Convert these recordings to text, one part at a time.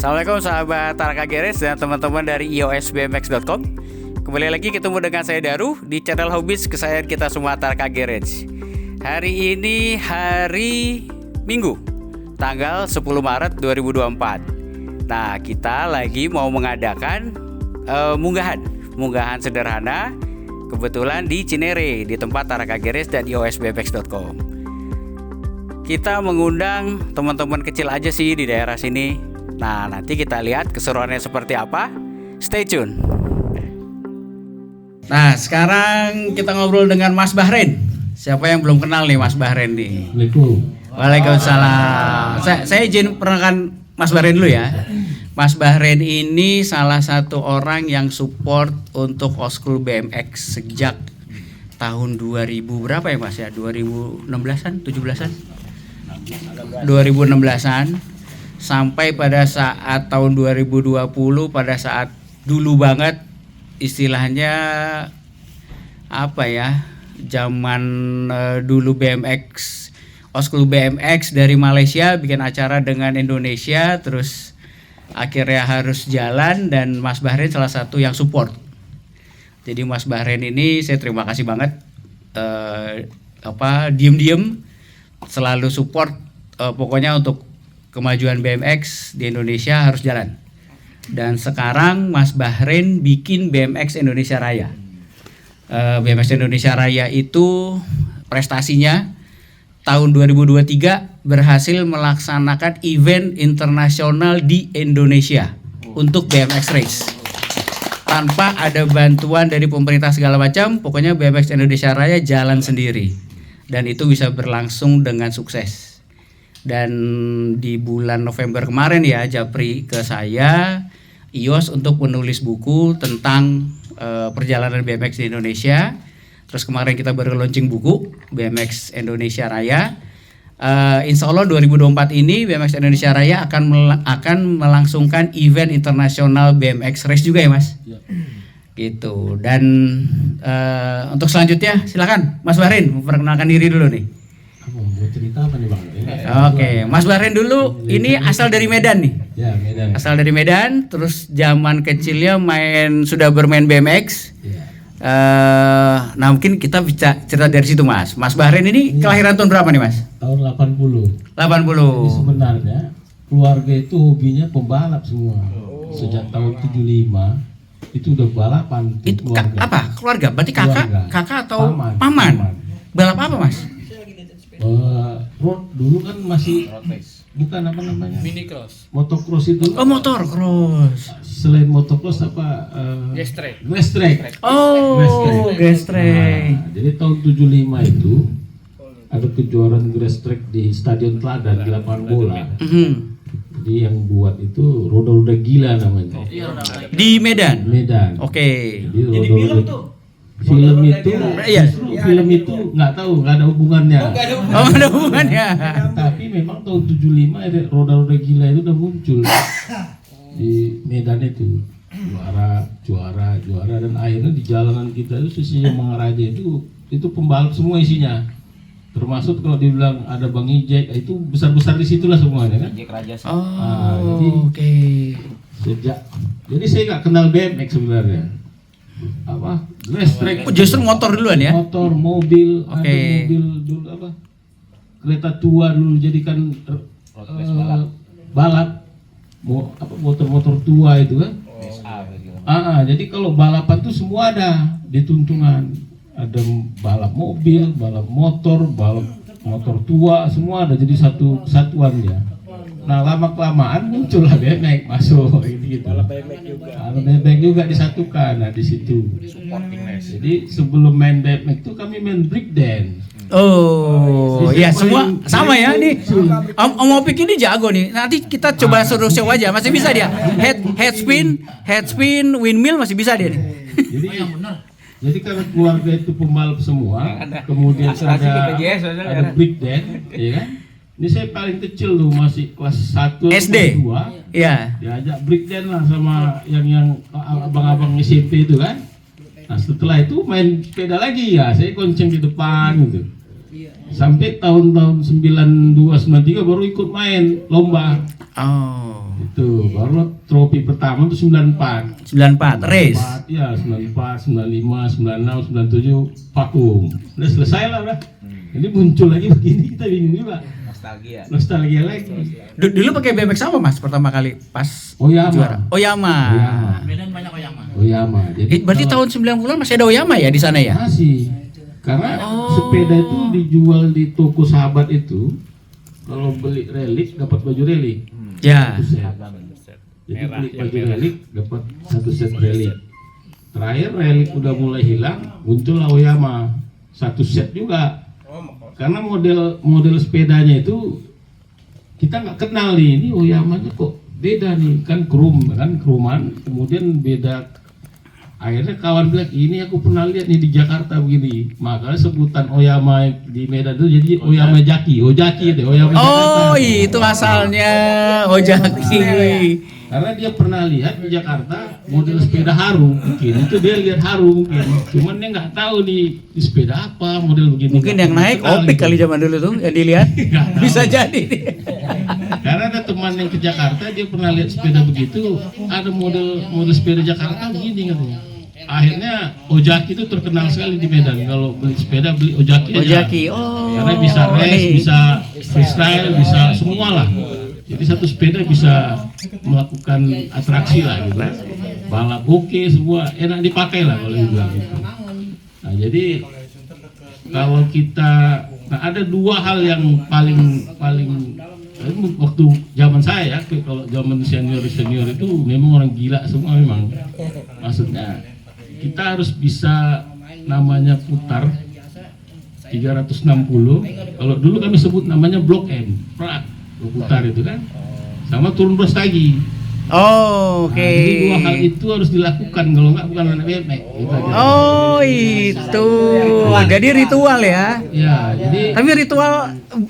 Assalamualaikum sahabat Tarka Garage dan teman-teman dari iosbmx.com. Kembali lagi ketemu dengan saya Daru di channel Hobbies kesayangan kita semua, Tarka Garage. Hari ini hari Minggu, tanggal 10 Maret 2024. Nah, kita lagi mau mengadakan munggahan sederhana kebetulan di Cinere di tempat Tarka Garage dan iosbmx.com. Kita mengundang teman-teman kecil aja sih di daerah sini. Nah, nanti kita lihat keseruannya seperti apa. Stay tune. Nah, sekarang kita ngobrol dengan Mas Bahren. Siapa yang belum kenal nih Mas Bahren nih? Waalaikumsalam. Saya izin perkenalkan Mas Bahren dulu ya. Mas Bahren ini salah satu orang yang support untuk Oskul BMX sejak tahun 2000 berapa ya Mas ya? 2016-an, 17-an? 2016-an. Sampai pada saat tahun 2020, pada saat dulu banget istilahnya apa ya, zaman dulu BMX, Oskul BMX dari Malaysia bikin acara dengan Indonesia, terus akhirnya harus jalan dan Mas Bahren salah satu yang support. Jadi Mas Bahren ini saya terima kasih banget, diem selalu support, pokoknya untuk kemajuan BMX di Indonesia harus jalan. Dan sekarang Mas Bahren bikin BMX Indonesia Raya. BMX Indonesia Raya itu prestasinya tahun 2023 berhasil melaksanakan event internasional di Indonesia untuk BMX Race. Tanpa ada bantuan dari pemerintah segala macam, pokoknya BMX Indonesia Raya jalan sendiri. Dan itu bisa berlangsung dengan sukses. Dan di bulan November kemarin ya, Japri ke saya IOS untuk menulis buku tentang perjalanan BMX di Indonesia. Terus kemarin kita baru launching buku BMX Indonesia Raya. Insya Allah 2024 ini BMX Indonesia Raya akan melangsungkan event internasional BMX Race juga ya Mas. Ya. Gitu. Dan untuk selanjutnya silakan Mas Bahren memperkenalkan diri dulu nih. Mau cerita apa nih Bang? Oke, Mas Bahren dulu ini asal dari Medan nih. Ya, Medan. Asal dari Medan, terus zaman kecilnya sudah bermain BMX. Ya. Nah mungkin kita bisa cerita dari situ Mas. Mas Bahren ini kelahiran tahun berapa nih Mas? Tahun 80. 80. Jadi sebenarnya keluarga itu hobinya pembalap semua. Sejak tahun 75 itu udah balapan. Itu keluarga. apa? Keluarga? Berarti kakak atau paman? Balap apa Mas? Road dulu kan masih bukan apa namanya? Mini cross. Motocross itu. Oh, motor cross. Selain motocross apa? Gestrek. Oh, gestrek. Nah, jadi tahun 75 itu ada kejuaraan gestrek di Stadion Teladan di lapangan bola. Jadi yang buat itu roda-roda gila namanya. Di Medan. Medan. Oke. Jadi film tuh. Film itu, iya. Film itu nggak tahu, nggak ada hubungannya. Oh, nggak ada hubungannya. Tapi memang tahun 75 ada roda-roda gila itu udah muncul di Medan itu. Juara dan akhirnya di jalanan kita itu sisi yang Mangaraja itu pembalap semua isinya. Termasuk kalau dibilang ada Bang Ijek, itu besar-besar di situlah semuanya kan. Oh, oke. Jadi saya nggak kenal BMX sebenarnya. Apa? Gestrek. Oh, justru motor duluan ya? Motor, mobil, Oke. ada mobil dulu apa? Kereta tua dulu jadikan balap. Motor-motor tua itu kan? Jadi kalau balapan tuh semua ada di tuntungan. Ada balap mobil, balap motor, balap motor tua, semua ada jadi satu satuan ya. Nah lama-kelamaan muncullah BMX masuk gitu. Balap BMX juga disatukan. Nah di situ. Jadi sebelum main BMX itu kami main break dance. Oh, ya semua sama ya nih. Om Opik ini jago nih. Nanti kita coba suruh show aja. Masih bisa dia. Head spin, windmill masih bisa dia nih. Jadi karena keluarga itu pembalap semua, kemudian ada break dance, ya kan? Ini saya paling kecil tuh, masih kelas 1 SD. 2. Iya. Diajak break dance lah sama yang abang-abang SMP itu kan. Nah setelah itu main sepeda lagi ya, saya konceng di depan gitu. Sampai tahun-tahun 92 93 baru ikut main lomba. Oh. Itu baru trofi pertama itu 94. 94 race. 94, ya 94, 95, 96, 97 vakum. Udah selesai lah udah. Jadi muncul lagi begini, kita bingung juga. Nostalgia lagi. Dulu pakai BMX apa Mas pertama kali pas Oyama. juara? Oyama. Medan banyak Oyama. Oyama. Jadi Berarti kalau- tahun 90-an masih ada Oyama ya di sana ya? Masih. Karena sepeda itu dijual di toko sahabat itu, kalau beli relik dapat baju relik. Ya. Satu set. Jadi beli baju relik dapat satu set relik. Terakhir relik udah mulai hilang, muncullah Oyama satu set juga. Karena model sepedanya itu kita nggak kenal nih, ini Oyamanya kok beda nih, kan kruman, kemudian beda. Akhirnya kawan bilang, ini aku pernah lihat nih di Jakarta begini. Makanya sebutan Oyama di Medan itu jadi Oyama Jaki, Ojaki deh, Oyama Oh, Jakarta. itu asalnya Ojaki. Karena dia pernah lihat di Jakarta model sepeda Haru, mungkin itu dia lihat Haru mungkin. Cuman dia nggak tahu nih di sepeda apa model begini. Mungkin yang naik Opik kali zaman dulu tuh yang dilihat. Nggak tahu. Bisa jadi. Karena ada teman yang ke Jakarta, dia pernah lihat sepeda begitu, ada model sepeda Jakarta begini katanya. Akhirnya Ojaki itu terkenal sekali di Medan. Kalau beli sepeda beli Ojaki aja. Ojaki. Oh. Karena bisa race, bisa freestyle, bisa semua lah. Jadi satu sepeda bisa melakukan atraksi lah gitu. Balap oke, semua enak dipakai lah kalau dibilang gitu. Nah jadi kalau kita, nah ada dua hal yang paling waktu zaman saya ya, kalau zaman senior itu memang orang gila semua memang. Maksudnya kita harus bisa namanya putar 360. Kalau dulu kami sebut namanya blok M, prak, putar itu kan. Sama turun brastagi. Oh, oke. Nah, jadi dua hal itu harus dilakukan, kalau enggak bukan anak BMX. Gitu aja. Oh, itu. Jadi ritual ya. Ya, jadi Tapi ritual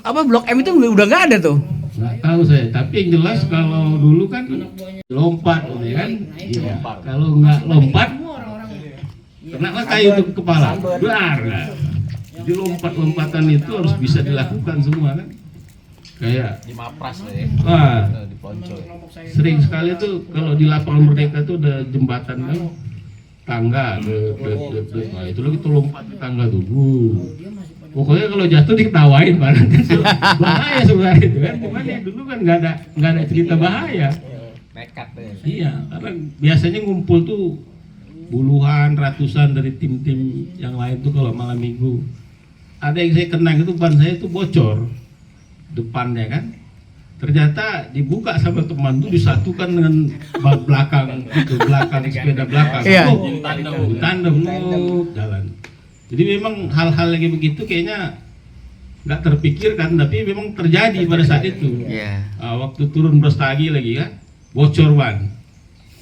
apa Blok M itu udah nggak ada tuh. nggak tahu saya, tapi yang jelas kalau dulu kan lompat gitu ya kan. Iya. Kalau nggak lompat kenalah kayu ke kepala. Benar. Nah. Jadi lompatan itu harus bisa dilakukan semua kan. Kayak Di Mapras ya. wah, Di Poncol. sering sekali tuh kalau di lapangan Merdeka tuh ada jembatan kan, tangga, nah itu lagi tuh lompat di tangga tuh. Pokoknya kalau jatuh diketawain banget kan, bahaya sebenarnya itu kan. Cuman ya dulu kan nggak ada cerita bahaya. Nekat deh. Iya, karena biasanya ngumpul tuh puluhan, ratusan dari tim-tim yang lain tuh kalau malam minggu. Ada yang saya kenang itu ban saya tuh bocor depannya kan. Ternyata dibuka sama teman tuh disatukan dengan ban belakang itu, belakang sepeda belakang. Iya. Oh, tandem jalan. Jadi memang hal-hal yang begitu kayaknya nggak terpikirkan, tapi memang terjadi pada saat itu. Iya. Waktu turun brastagi lagi kan, bocor ban,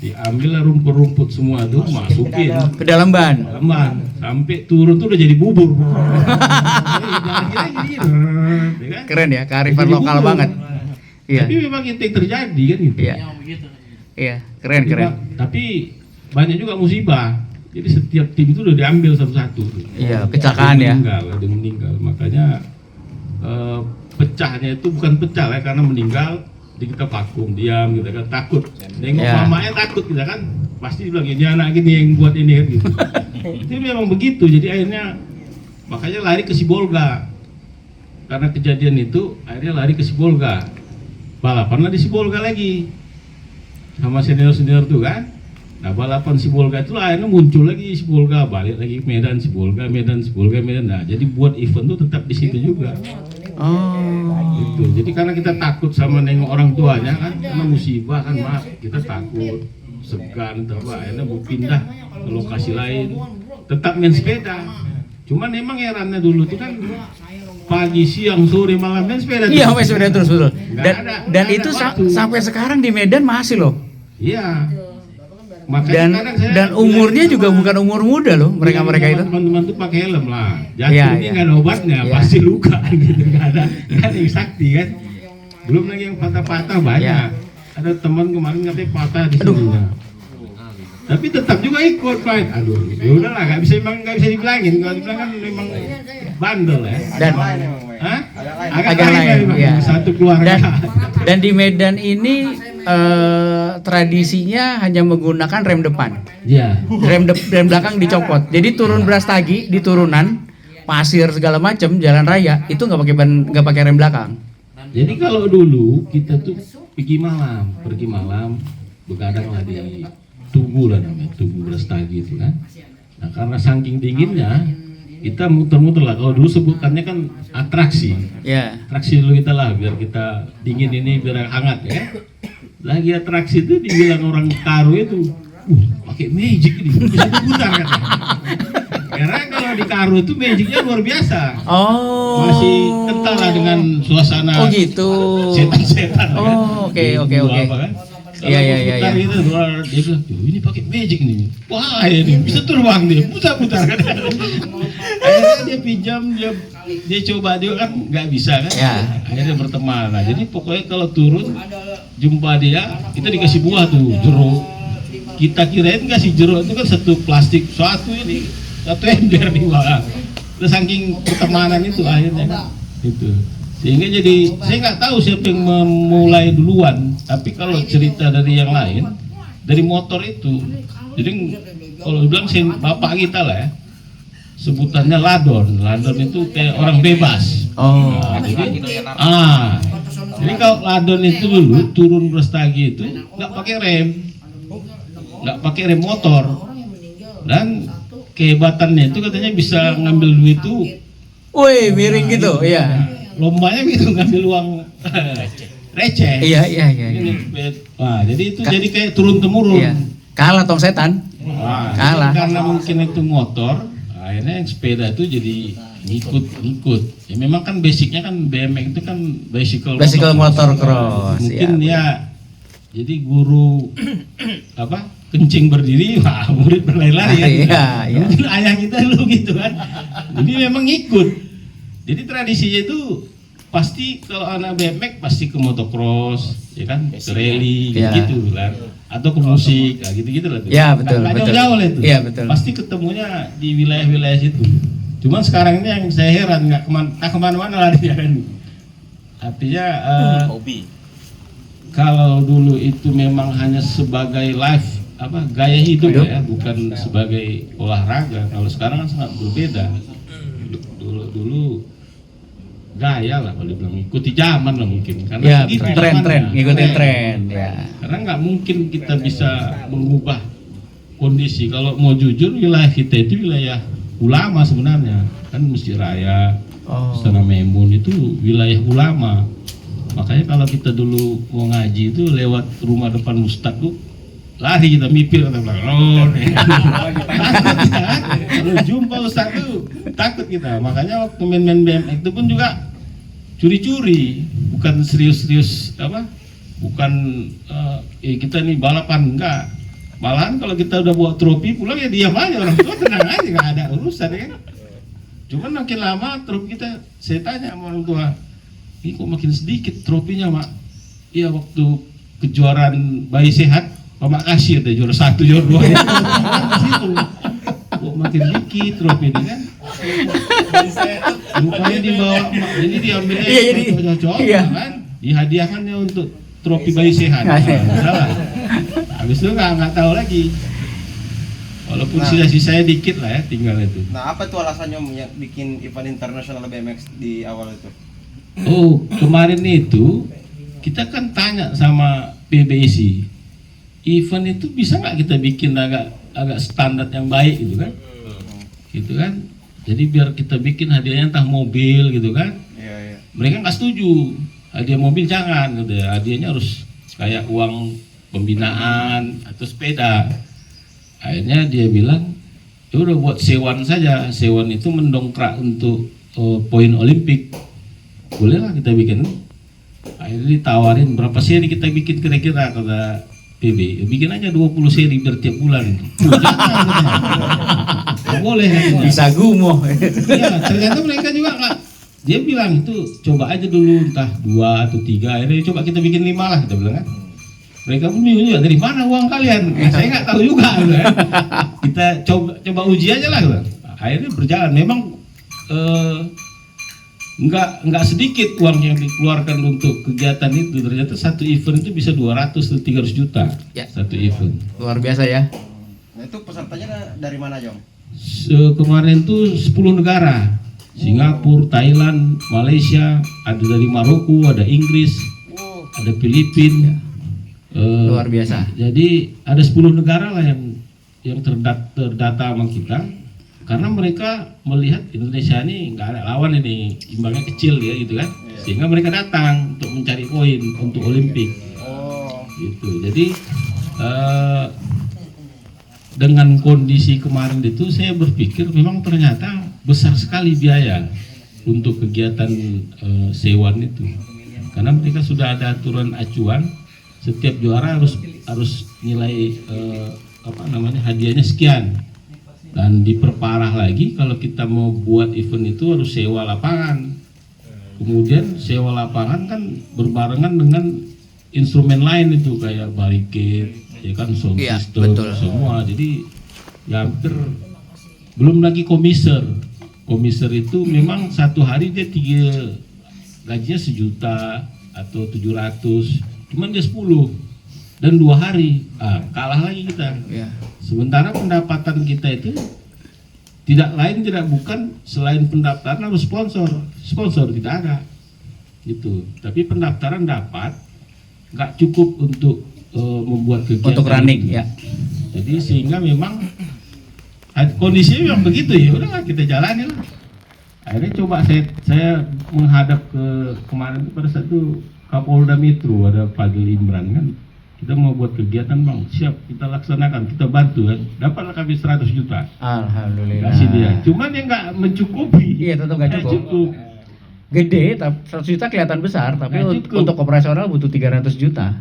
diambil rumput-rumput semua tuh, masukin Ke dalam ban. ban, sampai turun tuh udah jadi bubur. Keren ya, kearifan lokal banget. Iya. Tapi memang itu yang terjadi kan gitu. Iya. Iya, keren. Tapi banyak juga musibah. Jadi setiap tim itu udah diambil satu-satu. Iya, kecelakaan ya. Ada yang meninggal. Makanya pecahnya itu bukan pecah ya, karena meninggal. Jadi kita vakum, diam, kita kan takut. Nengok Ya. mamanya takut, kita kan pasti bilang ini anak gini yang buat ini kan gitu. Itu memang begitu. Jadi akhirnya makanya lari ke Sibolga. Karena kejadian itu akhirnya lari ke Sibolga. Balapan di Sibolga lagi sama senior tuh kan. Nah balapan Sibolga itu akhirnya muncul lagi Sibolga, balik lagi Medan, Sibolga. Nah jadi buat event tuh tetap di situ juga. Oh. Gitu. Jadi karena kita takut sama nengok orang tuanya kan, karena musibah kan mak, kita takut, segan, atau apa, akhirnya mau pindah ke lokasi lain, tetap main sepeda. Cuman emang herannya dulu tuh kan pagi, siang, sore, malam main sepeda. Iya, main sepeda terus betul. Nggak ada itu waktu. sampai sekarang di Medan masih loh. Iya. Makanya kadang saya Dan umurnya juga bukan umur muda loh mereka itu. Teman-teman tuh pakai helm lah. Jatuh Iya, ini iya. nggak ada obatnya, Iya. pasti luka gitu. Nggak ada yang sakti kan. Belum lagi yang patah-patah banyak. Iya. Ada teman kemarin katanya patah di sininya. Tapi tetap juga ikut fight. Aduh, ya udahlah, nggak bisa dibilangin. Kalau dibilang kan memang bandel ya. Dan Hah? agak lain, memang, ya. satu keluarga. Dan di Medan ini tradisinya hanya menggunakan rem depan. Iya. Rem belakang dicopot. Jadi turun Brastagi di turunan pasir segala macam jalan raya itu nggak pakai rem belakang. Jadi kalau dulu kita tuh pergi malam, begadang lah di Tugu lah namanya, Tugu Brastagi itu kan. Nah karena saking dinginnya, kita muter-muter lah. Kalau dulu sebutannya kan atraksi. Ya. Atraksi dulu kita lah, biar kita dingin ini biar hangat ya. Lagi atraksi itu dibilang orang Karo itu, pakai magic ini, bisa diputar kan. Karena kalau di Karo itu magicnya luar biasa. Oh. Masih kental lah dengan suasana. Oh gitu. Setan-setan. Oh, oke. Iya. Gitu, dia bilang, ini pakai magic nih. Wah, ini bisa terbang dia, putar-putar kan. Akhirnya dia pinjam, dia coba dia kan nggak bisa kan. Ya. Akhirnya berteman. Nah, jadi pokoknya kalau turun jumpa dia, kita dikasih buah tuh, jeruk. Kita kirain kasih jeruk itu kan satu plastik, satu ember di bawah. Terus saking pertemanan itu akhirnya kan itu. Sehingga jadi saya nggak tahu siapa yang memulai duluan, tapi kalau cerita dari yang lain, dari motor itu, jadi kalau bilang bapak kita lah ya, sebutannya ladon itu kayak orang bebas. Oh. Nah, jadi kalau ladon itu dulu turun Brastagi itu nggak pakai rem motor, dan kehebatannya itu katanya bisa ngambil duit itu. Wih, miring gitu, iya. Lombanya gitu ngambil uang receh. Iya. Wah, jadi itu jadi kayak turun temurun. Iya. Kalah tong setan. Wah, Kalah. karena mungkin itu motor, akhirnya yang sepeda itu jadi ngikut. Ya memang kan basicnya kan BMX itu kan bicycle motocross. Mungkin Ya. Jadi guru kencing berdiri, wah murid berlari-lari kan. Iya. Mungkin ayah kita dulu gitu kan. Jadi memang ngikut. Jadi tradisinya itu pasti kalau anak BMX pasti ke motocross, ya kan, ke rally, gitu kan, atau ke musik, gitu lah tuh. Ya betul. Nggak jauh-jauh lah itu. Iya betul. Pasti ketemunya di wilayah-wilayah situ. Cuman sekarang ini yang saya heran nggak kemana-mana lah dia kan. Artinya hobi. Kalau dulu itu memang hanya sebagai gaya hidup ya, bukan sebagai olahraga. Kalau sekarang kan sangat berbeda. Dulu gaya lah kalau dibilang, ikuti zaman lah mungkin, karena Ya, gitu tren, zamannya. ngikutin tren. Ya. Karena nggak mungkin kita bisa mengubah kondisi. Kalau mau jujur, wilayah kita itu wilayah ulama sebenarnya, kan Masjid Raya, Istana Maimun itu wilayah ulama. Makanya kalau kita dulu mau ngaji itu lewat rumah depan ustadz tuh lari kita mipir kita bilang, kalau jumpa ustadz tuh takut kita. Makanya waktu main BMX itu pun juga curi-curi, bukan serius-serius bukan kita nih balapan, enggak. Malahan kalau kita udah bawa trofi pulang ya diam aja, orang tua tenang aja, nggak ada urusan ya kan. Cuman makin lama trofi kita, saya tanya sama orang tua, ini kok makin sedikit trofinya mak? Iya, waktu kejuaraan bayi sehat Pak kasih ada juara 1, juara 2 kok makin dikit trofi ini kan. Rupanya dibawa, jadi diambilnya cocok kan, dihadiahkannya untuk trofi bayi sehat. Salah. Habis itu nggak tahu lagi. Walaupun sisa-sisanya dikit lah ya, tinggal itu. Nah, apa tuh alasannya yang bikin event internasional BMX di awal itu? Oh, kemarin itu kita kan tanya sama PBSI, event itu bisa nggak kita bikin agak standar yang baik gitu kan? Jadi biar kita bikin hadiahnya entah mobil gitu kan? Iya. Mereka nggak setuju, hadiah mobil jangan, gitu. Hadiahnya harus kayak uang pembinaan atau sepeda. Akhirnya dia bilang, ya udah buat sewan saja. Sewan itu mendongkrak untuk poin Olimpik. Bolehlah kita bikin. Akhirnya ditawarin berapa seri kita bikin kira-kira, kata PB. Bikin aja 20 seri biar tiap bulan. Nggak boleh. Bisa gumoh. Iya, ternyata mereka juga nggak. Dia bilang itu coba aja dulu entah 2 atau 3. Akhirnya coba kita bikin 5 lah, kita bilang kan. Mereka pun bingung juga, dari mana uang kalian? Saya nggak tahu juga. Gitu, kan. Kita coba uji aja lah. Gitu. Akhirnya berjalan. Memang nggak sedikit uang yang dikeluarkan untuk kegiatan itu. Ternyata satu event itu bisa 200 atau 300 juta. Ya. Satu event. Luar biasa ya. Nah itu pesertanya dari mana, Jong? Kemarin tuh 10 negara. Singapura, Thailand, Malaysia, ada dari Maroko, ada Inggris, ada Filipina. Luar biasa. Jadi ada 10 negara lah yang terdata sama kita. Karena mereka melihat Indonesia ini nggak ada lawan ini, imbangnya kecil ya gitu kan, sehingga mereka datang untuk mencari poin untuk Olimpik. Gitu. Jadi dengan kondisi kemarin itu saya berpikir memang ternyata besar sekali biaya untuk kegiatan sewan itu, karena mereka sudah ada aturan acuan, setiap juara harus nilai hadiahnya sekian. Dan diperparah lagi kalau kita mau buat event itu harus sewa lapangan. Kemudian sewa lapangan kan berbarengan dengan instrumen lain itu kayak barricade, ya kan, sound system, betul. semua. Jadi ya hampir, belum lagi komiser. Komiser itu memang satu hari dia gajinya 1 juta atau 700, cuman dia 10 dan 2 hari, kalah lagi kita. Ya. Sementara pendapatan kita itu tidak bukan selain pendaftaran harus sponsor tidak ada gitu. Tapi pendaftaran dapat, nggak cukup untuk membuat kegiatan Untuk running itu. ya. Jadi sehingga memang kondisinya memang begitu, ya udahlah kita jalani lah. Akhirnya coba saya menghadap ke kemarin pada saat itu Kapolda Metro, ada Fadil Imran kan. Kita mau buat kegiatan, Bang, siap, kita laksanakan, kita bantu kan. Dapatlah kami 100 juta. Alhamdulillah. Kasih dia. Cuman dia nggak mencukupi. Iya, tetap nggak cukup. Gede, 100 juta kelihatan besar, tapi Nggak cukup. untuk operasional butuh 300 juta.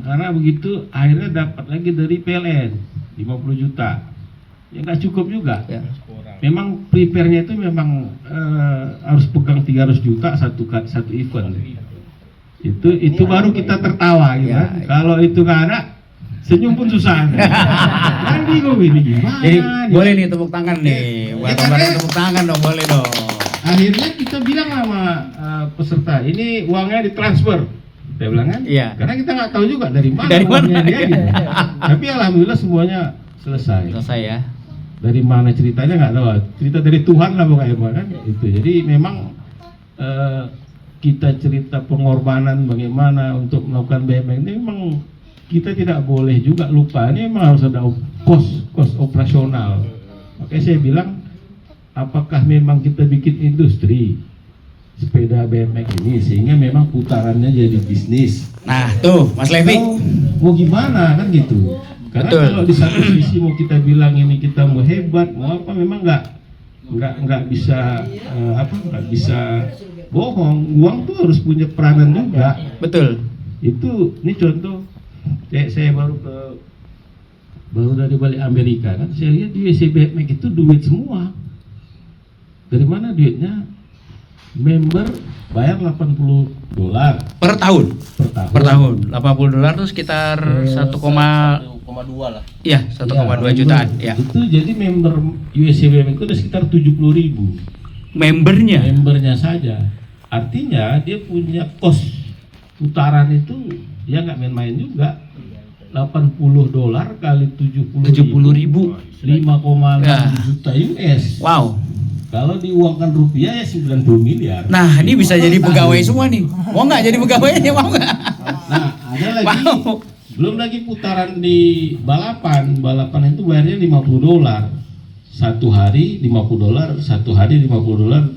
Karena begitu akhirnya dapat lagi dari PLN 50 juta. Ya nggak cukup juga. Ya. Memang prepare-nya itu memang harus pegang 300 juta satu event. Itu baru kita tertawa gitu Ya, kan. ya. Kalau itu nggak ada, senyum pun susah. Kan bingung ini gimana. Jadi nih. boleh nih tepuk tangan nih. Buat kemarin tepuk tangan dong, boleh dong. Akhirnya kita bilang sama peserta, ini uangnya ditransfer. Saya bilang kan, Iya. karena kita nggak tahu juga dari mana Dari mana, uangnya dia. iya. Gitu. Tapi alhamdulillah semuanya selesai. Selesai ya. Dari mana ceritanya nggak tahu. Cerita dari Tuhan lah pokoknya kan. Itu. Jadi memang kita cerita pengorbanan bagaimana untuk melakukan BMX ini memang kita tidak boleh juga lupa. Ini memang harus ada cost operasional. Makanya saya bilang, apakah memang kita bikin industri sepeda BMX ini sehingga memang putarannya jadi bisnis? Nah, tuh Mas Levi. Mau gimana kan gitu? Karena Betul. kalau di satu sisi mau kita bilang ini kita mau hebat, mau apa, memang nggak bisa nggak bisa bohong. Uang tuh harus punya peranan juga. Betul. Itu ini contoh. Saya baru dari balik Amerika kan, saya lihat di WC BMX itu duit semua. Dari mana duitnya? Member bayar $80 Per tahun. per tahun. $80 tuh sekitar 1,2 lah. Iya, 1,2 jutaan ya. Itu jadi member WC BMX itu ada sekitar 70.000 Membernya. membernya saja. Artinya dia punya kos putaran itu ya nggak main-main juga. $80 kali 70.000 5,6 Ya. juta US. Wow. Kalau diuangkan rupiah ya 90 miliar. Nah, ini bisa jadi pegawai semua nih. Mau nggak jadi pegawainya, mau nggak? Nah, ada lagi, Wow. belum lagi putaran di balapan. Balapan itu bayarnya $50. Satu hari $50, satu hari $50,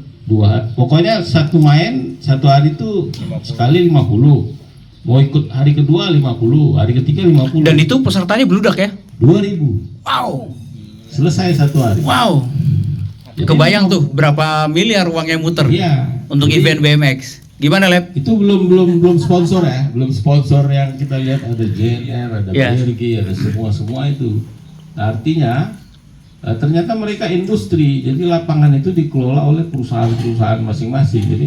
pokoknya satu main satu hari itu sekali 50. Mau ikut hari kedua 50, hari ketiga 50. Dan itu pesertanya bludak ya? 2.000. Wow. Selesai satu hari. Wow. Jadi Kebayang tuh berapa miliar uang yang muter Iya. untuk Jadi, event BMX. Gimana, Lep? itu belum sponsor ya, belum sponsor yang kita lihat ada JNR, ada Iya. BRG, ada semua itu. Nah, artinya ternyata mereka industri, jadi lapangan itu dikelola oleh perusahaan-perusahaan masing-masing. Jadi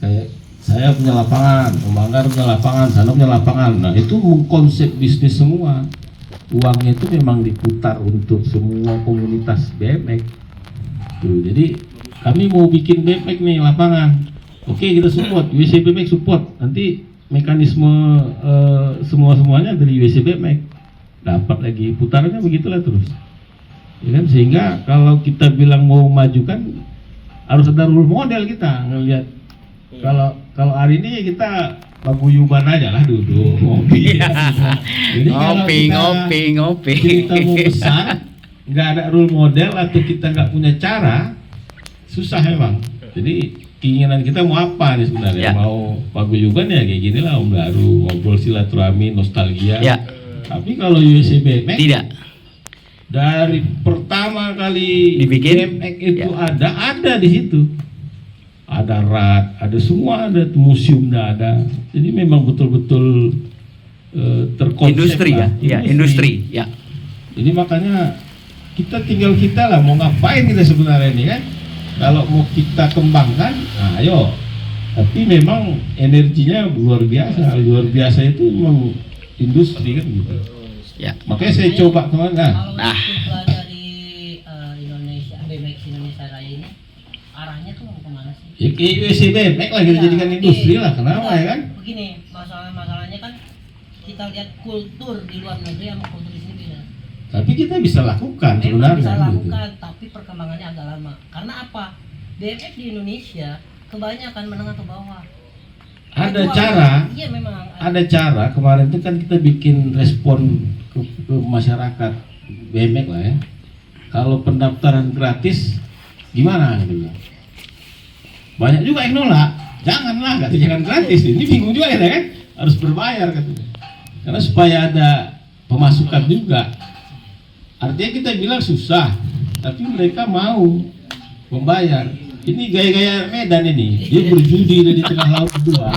kayak saya punya lapangan, Om Banggar punya lapangan, sana punya lapangan. Nah itu mengkonsep bisnis semua. Uangnya itu memang diputar untuk semua komunitas BMX. Tuh, jadi kami mau bikin BMX nih lapangan. Oke, kita support, WC BMX support. Nanti mekanisme semuanya dari WC BMX dapat lagi, putarannya begitulah terus. Ya kan? Sehingga kalau kita bilang mau majukan harus ada role model kita ngelihat. Kalau hari ini kita paguyuban aja lah duduk ngopi. Jadi kalau ngopi. kita mau besar, nggak ada role model atau kita nggak punya cara, susah emang. Jadi keinginan kita mau apa nih sebenarnya? Ya. Mau paguyuban ya kayak gini lah, Om Baru, ngobrol silaturahmi, nostalgia. Ya. Tapi kalau USC BMX Tidak. dari pertama kali Dibikin, BMX itu ya. ada di situ. Ada rat, ada semua, ada museum ada. Jadi memang betul-betul terkonsep Industri lah. ya, industri ya. Jadi makanya tinggal kita lah mau ngapain kita sebenarnya ini kan. Kalau mau kita kembangkan, nah ayo. Tapi memang energinya luar biasa. Luar biasa itu memang industri kan gitu. Ya. Makanya saya coba kemana? Kalau kita dari Indonesia, BMX Indonesia Raya ini arahnya tuh mau kemana sih? Ya kayak USC BMX lah kita jadikan industri lah. Kenapa ya kan? Begini, masalahnya kan kita lihat kultur di luar negeri sama kultur di sini beda. Tapi kita bisa lakukan Memang sebenarnya. bisa gitu. lakukan, tapi perkembangannya agak lama. Karena apa? BMX di Indonesia kebanyakan menengah ke bawah. Ada Itu cara. Iya memang. Ada cara. Kemarin itu kan kita bikin respon ke masyarakat BMX lah ya. Kalau pendaftaran gratis gimana gitu. Banyak juga yang nolak. Janganlah, jangan gratis. Ini bingung juga ya kan? Harus berbayar katanya. Karena supaya ada pemasukan juga. Artinya kita bilang susah, tapi mereka mau membayar. Ini gaya-gaya Medan ini. Dia berjudi di tengah laut berdua.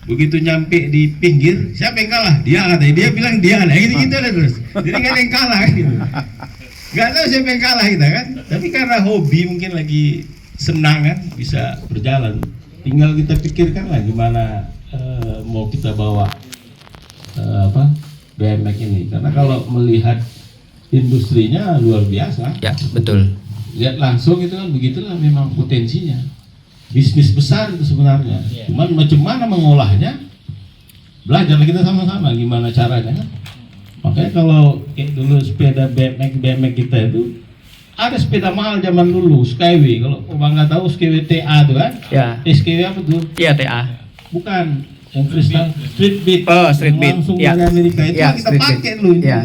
Begitu nyampe di pinggir, siapa yang kalah? Dia katanya. Dia bilang dia. Nah ini kita ada terus. Jadi nggak ada yang kalah kan gitu. Nggak tahu siapa yang kalah kita kan. Tapi karena hobi mungkin lagi senang kan bisa berjalan. Tinggal kita pikirkan lah gimana mau kita bawa BMX ini. Karena kalau melihat industrinya luar biasa. Ya, betul. Lihat langsung itu kan begitulah memang potensinya. Bisnis besar itu sebenarnya. Cuman macam mana mengolahnya, belajarlah kita sama-sama gimana caranya kan. Makanya kalau kayak dulu sepeda BMX kita itu ada sepeda mahal zaman dulu, Skyway. Kalau Bang nggak tahu Skyway TA itu kan? Ya. Skyway apa tuh? Iya, TA. Bukan yang kristal Street Beat. Oh, Street Beat. Langsung Ya. dari Amerika itu Ya, kita Street pakai Beat. dulu ini. Ya.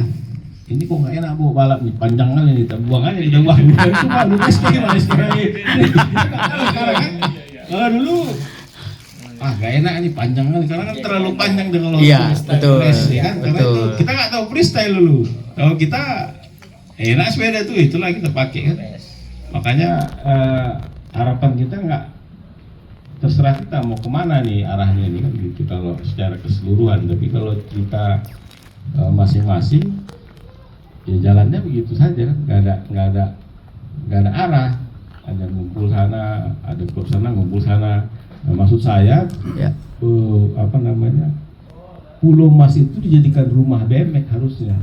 Ini kok nggak enak bawa balap nih, panjang kali nih, kita buang aja kita buang. Itu mah dulu Skyway. Sekarang kan, kalau dulu nggak enak nih panjang kan, karena kan terlalu panjang deh kalau Iya, freestyle betul. race, ya kan? Karena Betul. itu kita nggak tahu freestyle dulu. Kalau kita enak sepeda tuh itulah kita pakai kan. Makanya harapan kita nggak terserah kita mau kemana nih arahnya ini kan gitu kalau secara keseluruhan. Tapi kalau kita masing-masing ya jalannya begitu saja kan, nggak ada arah. Ada ngumpul sana, ada klub sana, ngumpul sana. Nah, maksud saya, Ya. Pulau Mas itu dijadikan rumah BMX harusnya,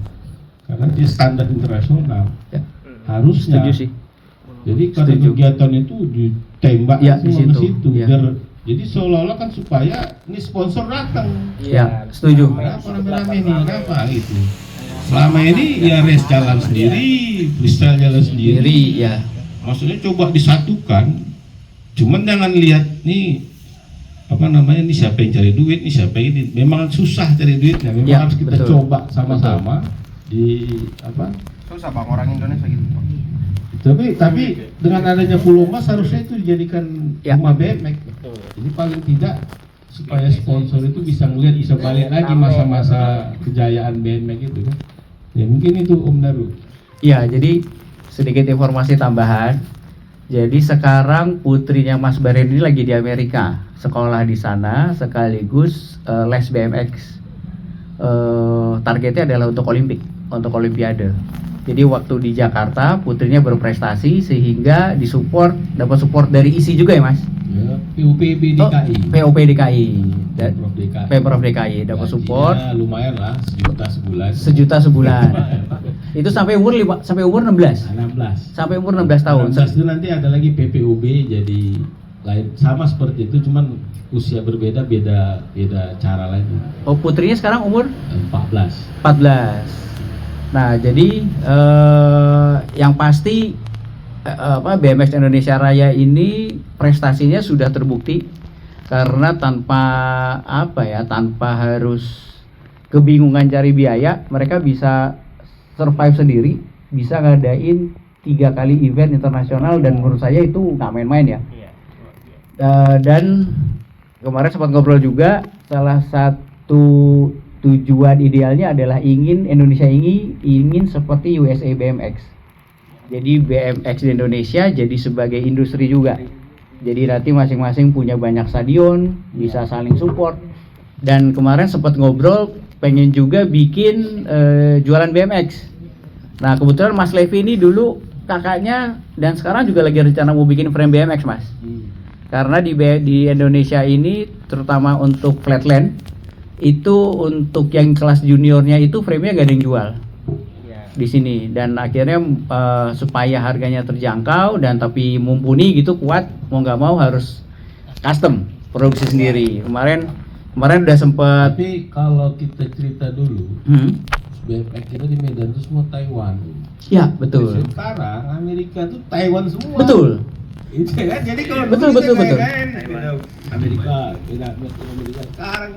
karena dia standar internasional. Ya. Harusnya. Setuju sih. Jadi pada Setuju. kegiatan itu ditembak Ya, semua di ke situ. situ. Ya. Jadi seolah-olah kan supaya ini sponsor datang. Ya, setuju. Kenapa rame-rame nih? Kenapa gitu? Selama ini ya race jalan sendiri, freestyle jalan sendiri. Diri, ya. Maksudnya coba disatukan, cuman jangan lihat nih nih siapa yang cari duit, nih siapa ini. Memang susah cari duitnya, memang Ya, harus kita betul. coba sama-sama di Susah Bang, orang Indonesia gitu Bang. tapi dengan adanya Pulau Mas harusnya itu dijadikan Ya. rumah BMX. Jadi paling tidak supaya sponsor itu bisa ngeliat, bisa balik lagi masa-masa kejayaan BMX itu kan. Ya mungkin itu Om Daru. Ya, jadi sedikit informasi tambahan. Jadi sekarang putrinya Mas Baren ini lagi di Amerika, sekolah di sana sekaligus les BMX. Targetnya adalah untuk Olimpik, untuk Olimpiade. Jadi waktu di Jakarta putrinya berprestasi sehingga dapat support dari ISI juga ya Mas. Ya. PUPB DKI. POP DKI. Pemprov DKI. Pemprov DKI dapat support Gajinya lumayan lah, 1 juta sebulan. 1 juta sebulan. Itu sampai umur 16. 16. Sampai umur 16 tahun. 16 itu nanti ada lagi PPUB jadi lain, sama seperti itu, cuman usia berbeda, beda cara lagi. Oh, putrinya sekarang umur 14. 14. Nah, jadi yang pasti BMX Indonesia Raya ini prestasinya sudah terbukti karena tanpa harus kebingungan cari biaya, mereka bisa survive sendiri, bisa ngadain 3 kali event internasional dan menurut saya itu nggak main-main ya. Dan kemarin sempat ngobrol juga, salah satu tujuan idealnya adalah Indonesia ingin seperti USA BMX. Jadi BMX di Indonesia jadi sebagai industri juga. Jadi nanti masing-masing punya banyak stadion, bisa saling support. Dan kemarin sempat ngobrol pengen juga bikin jualan BMX. Nah, kebetulan Mas Levi ini dulu kakaknya dan sekarang juga lagi rencana mau bikin frame BMX, Mas. Karena di Indonesia ini terutama untuk flatland itu untuk yang kelas juniornya itu frame-nya gak ada yang jual di sini, dan akhirnya supaya harganya terjangkau dan tapi mumpuni gitu, kuat, mau nggak mau harus custom produksi sendiri. Kemarin udah sempet. Tapi kalau kita cerita dulu, BMX kita di Medan itu semua Taiwan. Ya, betul. Sekarang Amerika tuh Taiwan semua. Betul. Itu kan, jadi kalau Betul. Amerika sekarang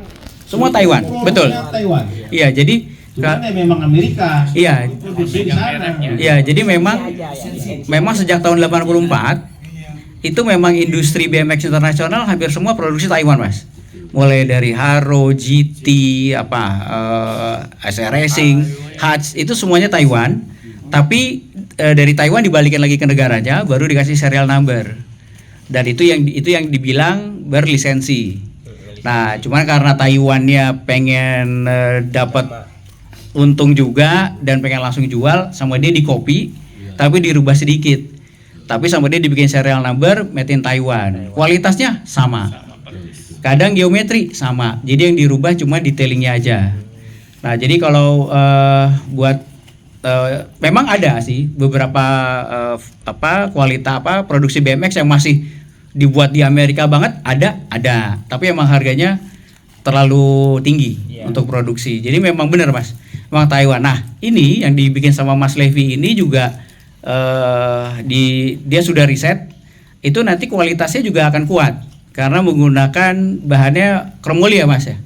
Semua Taiwan, betul. Taiwan. Iya, jadi Cuman memang Amerika. Iya. Produksi di sana. Iya, jadi memang sejak tahun 84 itu memang industri BMX internasional hampir semua produksi Taiwan, Mas. Mulai dari Haro, GT, SR Racing, Hatch, itu semuanya Taiwan. Tapi dari Taiwan dibalikin lagi ke negaranya, baru dikasih serial number. Dan itu yang dibilang berlisensi. Nah, cuman karena Taiwannya pengen dapat untung juga dan pengen langsung jual, sama dia di copy, tapi dirubah sedikit. Tapi sama dia dibikin serial number made in Taiwan. Kualitasnya sama. Kadang geometri sama. Jadi yang dirubah cuma detailingnya aja. Nah, jadi kalau memang ada sih beberapa kualitas produksi BMX yang masih dibuat di Amerika banget, ada. Tapi emang harganya terlalu tinggi untuk produksi. Jadi memang benar, Mas. Memang Taiwan. Nah, ini yang dibikin sama Mas Levi ini juga dia sudah riset, itu nanti kualitasnya juga akan kuat karena menggunakan bahannya kromoli ya, Mas ya.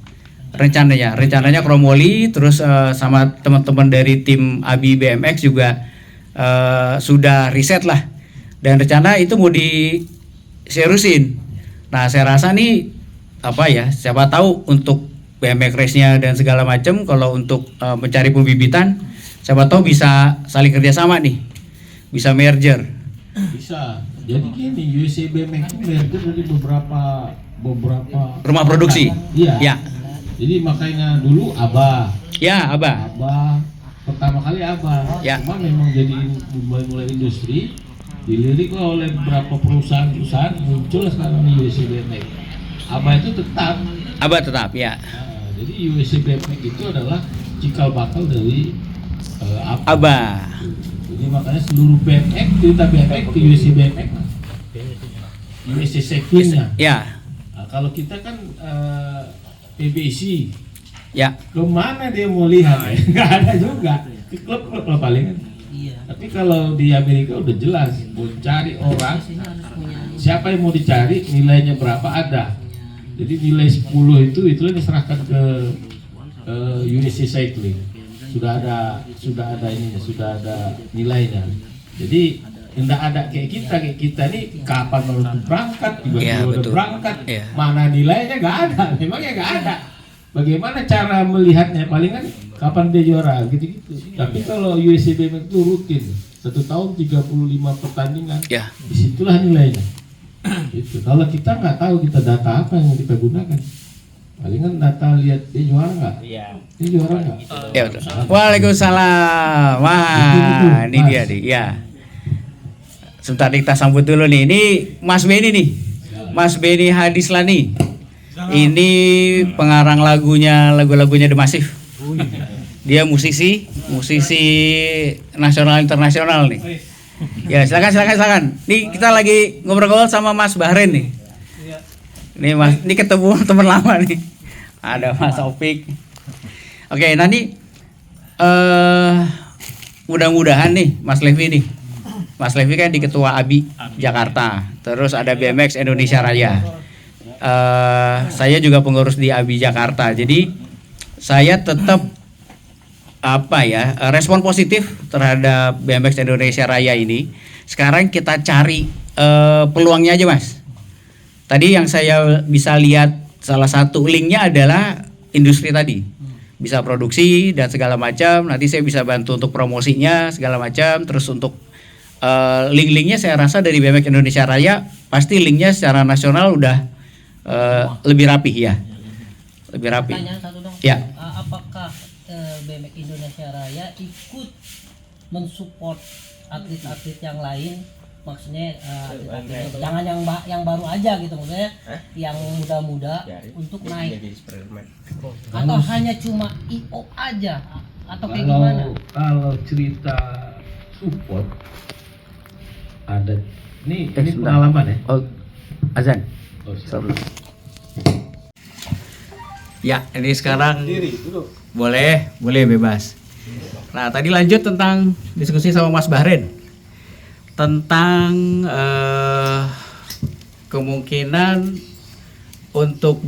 Rencananya kromoli, terus sama teman-teman dari tim Abi BMX juga sudah riset lah. Dan rencana itu mau diseriusin. Nah, saya rasa nih siapa tahu untuk BMX race-nya dan segala macam, kalau untuk mencari pembibitan, siapa tahu bisa saling kerjasama nih, bisa merger. Bisa. Jadi gini, USA BMX itu merger dari beberapa Rumah produksi. Iya. Ya. Jadi makanya dulu Abah. Ya, Abah. Pertama kali Abah. Ya. Cuma memang jadi mulai industri, dilirik oleh beberapa perusahaan muncul sekarang USA BMX. Abah itu tetap. Abah tetap, ya. Jadi USA BMX itu adalah cikal bakal dari Abah. Jadi makanya seluruh BMX, cerita BMX ke USA BMX, USA Cycling-nya. Ya. Nah, kalau kita kan PBC, Ya. kemana dia mau lihat? Nggak ada juga. Di klub-klub lah paling. Tapi kalau di Amerika udah jelas, mau cari orang, siapa yang mau dicari, nilainya berapa ada. Jadi nilai 10 itu diserahkan ke USA Cycling. Sudah ada ininya, sudah ada nilainya. Jadi tidak ada kayak kita nih kapan mau berangkat, tiba-tiba udah berangkat, mana nilainya nggak ada, memangnya nggak ada. Bagaimana cara melihatnya? Palingan kapan dia juara, gitu-gitu. Tapi kalau USA BMX itu rutin, 1 tahun 35 pertandingan, disitulah nilainya. Gitu. Kalau kita nggak tahu, kita data apa yang kita gunakan, palingan data lihat dia juara nggak, dia juara nggak. Ya, betul. Waalaikumsalam. Wah, ini dia nih. Ya. Sebentar kita sambut dulu nih. Ini Mas Benny nih. Mas Benny Hadislani. Ini pengarang lagu-lagunya The Massive. Dia musisi nasional internasional nih. Ya, silakan. Nih kita lagi ngobrol-ngobrol sama Mas Bahren nih. Nih Mas, ini ketemu teman lama nih. Ada Mas Opik. Oke, nanti mudah-mudahan nih Mas Levi nih. Mas Levi kan di Ketua ABI Jakarta. Terus ada BMX Indonesia Raya. Saya juga pengurus di ABI Jakarta. Jadi saya tetap respon positif terhadap BMX Indonesia Raya ini. Sekarang kita cari peluangnya aja, Mas. Tadi yang saya bisa lihat salah satu linknya adalah industri tadi. Bisa produksi dan segala macam. Nanti saya bisa bantu untuk promosinya segala macam. Terus untuk link-linknya saya rasa dari BMX Indonesia Raya pasti linknya secara nasional udah lebih rapi ya. Lebih rapi. Pertanyaan satu dong. Ya. Apakah BMX Indonesia Raya ikut mensupport atlet-atlet yang lain? Maksudnya atlet-atlet jangan yang baru aja gitu, maksudnya yang muda-muda untuk naik. Atau hanya cuma IO aja atau kayak gimana? Kalau cerita support ada ini sebentar. pengalaman ya. Oh, azan. Oh, siap. Ya, ini sekarang boleh bebas. Nah, tadi lanjut tentang diskusi sama Mas Bahren tentang kemungkinan untuk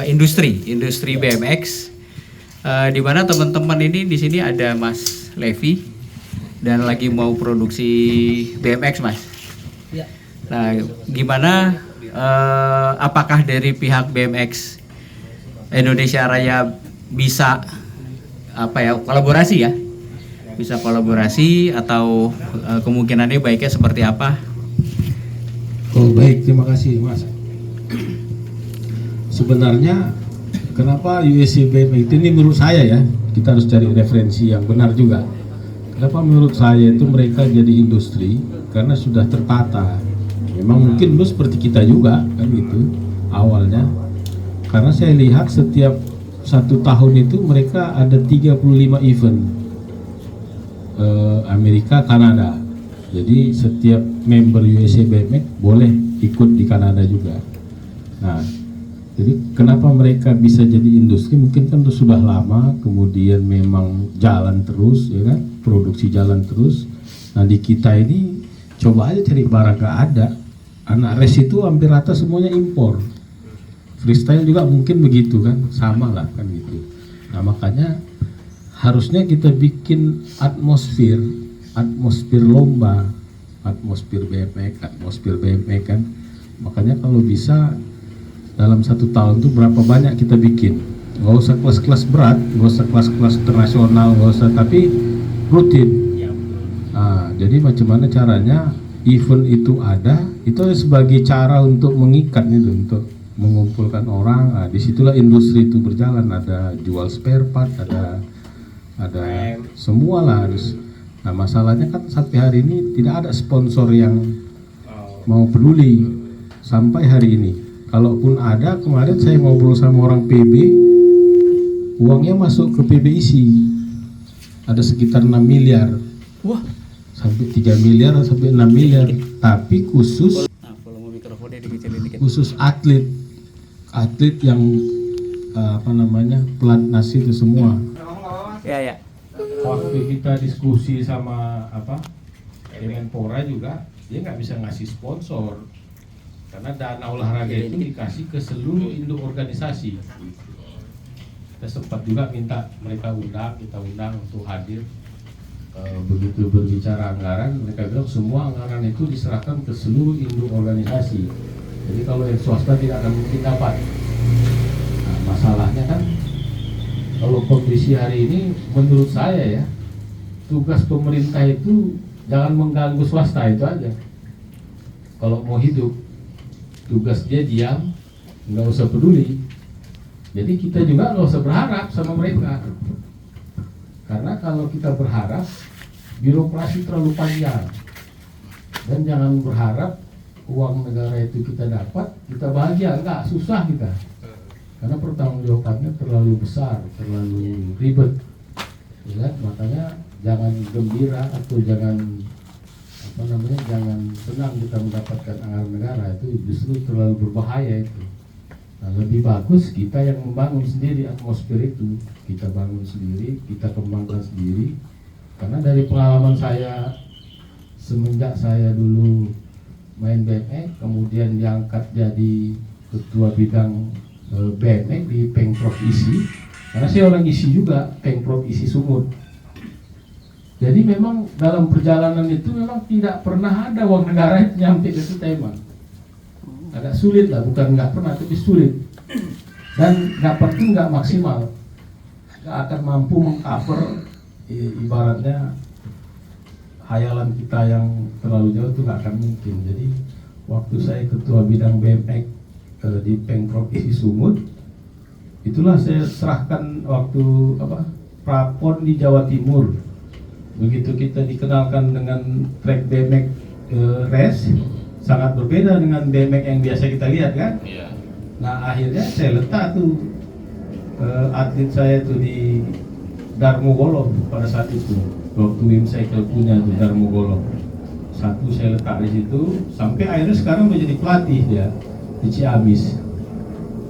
industri BMX, di mana teman-teman ini di sini ada Mas Levi dan lagi mau produksi BMX, Mas. Ya. Nah, gimana? Apakah dari pihak BMX Indonesia Raya bisa kolaborasi ya? Bisa kolaborasi atau kemungkinannya baiknya seperti apa? Oh baik, terima kasih Mas. Sebenarnya kenapa USC BMX ini menurut saya ya, kita harus cari referensi yang benar juga. Kenapa menurut saya itu mereka jadi industri? Karena sudah tertata. Memang mungkin seperti kita juga kan gitu awalnya. Karena saya lihat setiap 1 tahun itu mereka ada 35 event Amerika, Kanada. Jadi setiap member USA BMX boleh ikut di Kanada juga. Nah, jadi kenapa mereka bisa jadi industri? Mungkin kan sudah lama, kemudian memang jalan terus, ya kan? Produksi jalan terus. Nah di kita ini coba aja cari barang gak ada. Anak race itu hampir rata semuanya impor. Freestyle juga mungkin begitu kan, sama lah kan gitu. Nah makanya harusnya kita bikin atmosfer lomba, atmosfer BMX kan. Makanya kalau bisa dalam 1 tahun itu berapa banyak kita bikin. Nggak usah kelas-kelas berat, nggak usah kelas-kelas internasional, nggak usah, tapi rutin. Nah, jadi macam mana caranya event itu ada, itu sebagai cara untuk mengikat itu, untuk mengumpulkan orang. Nah, disitulah industri itu berjalan. Ada jual spare part, ada semua lah harus. Nah masalahnya kan sampai hari ini tidak ada sponsor yang mau peduli sampai hari ini. Kalaupun ada, kemarin saya ngobrol sama orang PB, uangnya masuk ke PBIC ada sekitar 6 miliar. Wah, sampai 3 miliar sampai 6 miliar, tapi khusus atlet yang pelatnas itu semua. ya. Waktu kita diskusi sama Kemenpora juga, dia nggak bisa ngasih sponsor karena dana olahraga itu dikasih ke seluruh induk organisasi. Kita sempat juga minta mereka kita undang untuk hadir. Begitu berbicara anggaran, mereka bilang semua anggaran itu diserahkan ke seluruh induk organisasi. Jadi kalau yang swasta tidak akan mungkin dapat. Nah, masalahnya kan kalau kondisi hari ini, menurut saya ya, tugas pemerintah itu jangan mengganggu swasta itu aja. Kalau mau hidup, tugas dia diam, nggak usah peduli. Jadi kita juga nggak usah berharap sama mereka. Karena kalau kita berharap, birokrasi terlalu panjang. Dan jangan berharap uang negara itu kita dapat, kita bahagia, enggak, susah kita. Karena pertanggungjawabannya terlalu besar, terlalu ribet. Ya, makanya jangan gembira atau jangan jangan senang kita mendapatkan anggaran negara, itu justru terlalu berbahaya itu. Nah, lebih bagus kita yang membangun sendiri atmosfer itu, kita bangun sendiri, kita kembangkan sendiri. Karena dari pengalaman saya semenjak saya dulu main BMX, kemudian diangkat jadi ketua bidang BMX di Pemprov ISI, karena saya orang ISI juga, Pemprov ISI Sumut. Jadi memang dalam perjalanan itu memang tidak pernah ada uang negara yang nyampe ke kita emang. Agak sulit lah, bukan nggak pernah, tapi sulit. Dan dapatnya nggak maksimal, nggak akan mampu mengcover ibaratnya hayalan kita yang terlalu jauh itu nggak akan mungkin. Jadi waktu saya ketua bidang BMX di Pemprov ISI Sumut, itulah saya serahkan waktu prapon di Jawa Timur. Begitu kita dikenalkan dengan track BMX race, sangat berbeda dengan BMX yang biasa kita lihat kan. Nah akhirnya saya letak tuh atlet saya tuh di Darmogolo pada saat itu. Waktu Wim Cycle punya tuh Darmogolo, satu saya letak di situ sampai akhirnya sekarang menjadi pelatih dia di Ciamis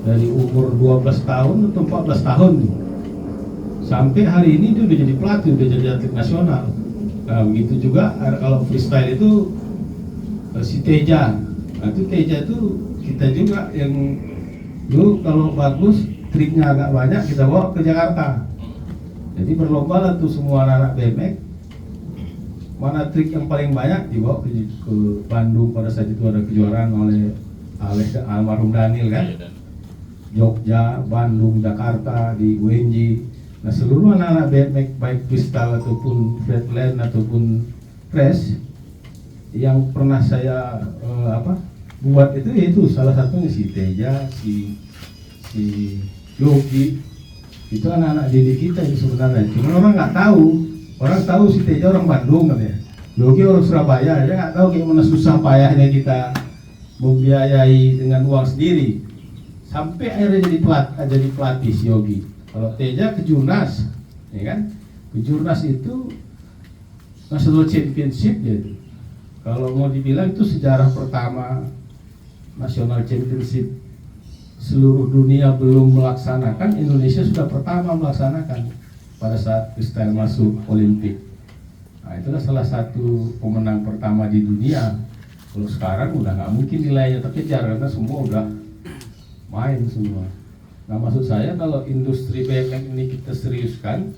dari umur 12 tahun atau 14 tahun tuh. Sampai hari ini dia udah jadi pelatih, udah jadi atlet nasional. Nah begitu juga kalau freestyle itu si Teja. Nah itu Teja itu kita juga yang dulu kalau bagus triknya agak banyak kita bawa ke Jakarta. Jadi berlomba lah tuh semua anak BMX, mana trik yang paling banyak dibawa ke Bandung. Pada saat itu ada kejuaraan oleh almarhum Daniel kan, Jogja, Bandung, Jakarta, di UNJ. Nah seluruh anak-anak BMX baik freestyle ataupun flatland ataupun race yang pernah saya buat itu salah satunya si Teja, si Yogi. Itu anak-anak didik kita itu sebenarnya, cuma orang nggak tahu. Orang tahu si Teja orang Bandung katanya, Yogi orang Surabaya, dia nggak tahu gimana susah payahnya kita membiayai dengan uang sendiri. Sampai akhirnya jadi pelatih si Yogi. Kalau Teja ke Jurnas, ya kan? Ke Jurnas itu National Championship dia itu. Kalau mau dibilang itu sejarah pertama National Championship seluruh dunia belum melaksanakan, Indonesia sudah pertama melaksanakan pada saat freestyle masuk Olimpik. Nah itulah salah satu pemenang pertama di dunia. Kalau sekarang udah nggak mungkin nilainya terkejar karena semua udah main semua. Nah maksud saya kalau industri BMX ini kita seriuskan,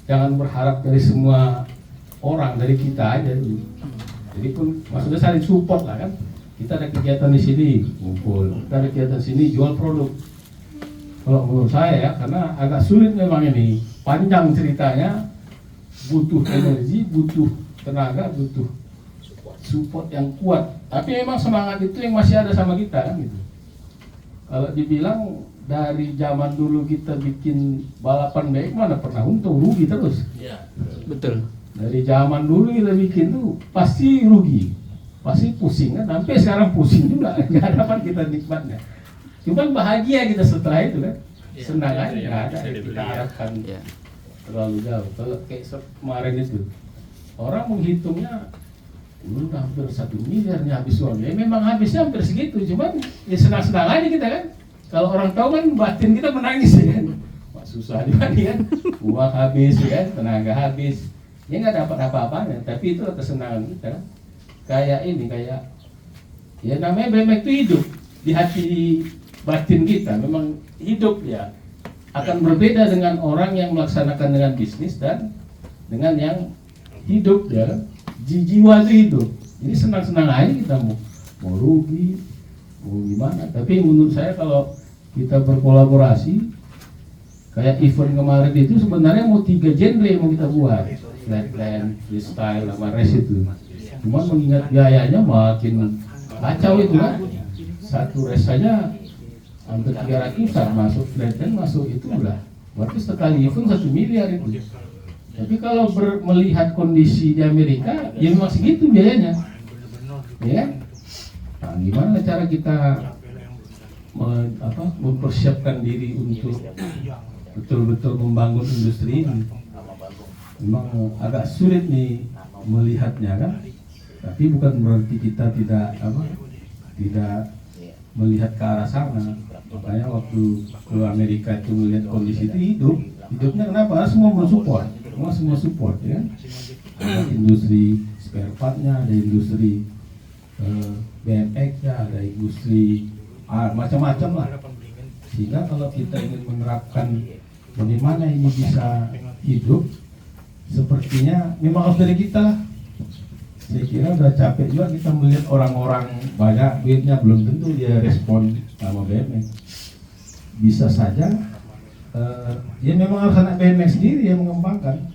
jangan berharap dari semua orang, dari kita aja dulu. Jadi pun maksudnya saling support lah kan. Kita ada kegiatan di sini ngumpul, kita ada kegiatan di sini jual produk. Kalau menurut saya ya, karena agak sulit memang ini, panjang ceritanya, butuh energi, butuh tenaga, butuh support yang kuat. Tapi memang semangat itu yang masih ada sama kita kan gitu. Kalau dibilang dari zaman dulu kita bikin balapan baik mana pernah untung, rugi terus. Iya. Betul. Dari zaman dulu kita bikin tuh pasti rugi. Pasti pusing kan, sampai sekarang pusing juga, nggak dapat kita nikmatnya. Cuman bahagia kita setelah itu kan, senang aja, nggak ada yang kita harapkan terlalu jauh. Kalau kayak kemarin itu, orang menghitungnya, udah hampir 1 miliar nih habis uangnya. Memang habisnya hampir segitu, cuman ya senang-senang aja kita kan. Kalau orang tahu kan batin kita menangis ya kan, wah susah dimana kan, uang habis ya kan, tenaga habis, ya nggak dapat apa-apanya. Tapi itu kesenangan kita. Kayak ya namanya BMX itu hidup di hati batin kita, memang hidup ya. Akan berbeda dengan orang yang melaksanakan dengan bisnis dan dengan yang hidup ya. Jiwa itu hidup. Jadi senang-senang aja kita mau rugi, mau gimana. Tapi menurut saya kalau kita berkolaborasi, kayak event kemarin itu sebenarnya mau 3 genre yang mau kita buat, flatland, freestyle, sama race itu. Cuma mengingat biayanya makin kacau itu kan. Satu race saja hampir 300-an, masuk flatland, masuk itu udah. Berarti sekali event 1 miliar itu. Tapi kalau melihat kondisi di Amerika, ya memang segitu biayanya. Ya kan? Nah, gimana cara kita mempersiapkan diri untuk betul-betul membangun industri ini? Memang agak sulit nih melihatnya kan, tapi bukan berarti kita tidak melihat ke arah sana. Makanya waktu ke Amerika itu melihat kondisi itu hidupnya kenapa? Semua mensupport, semua support ya. Ada industri spare partnya, ada industri BMX-nya, ada industri macam-macam lah. Sehingga kalau kita ingin menerapkan bagaimana ini bisa hidup, sepertinya memang harus dari kita lah. Saya kira udah capek juga kita melihat orang-orang banyak duitnya, belum tentu dia respon sama BMX. Bisa saja ya memang harus anak BMX sendiri yang mengembangkan.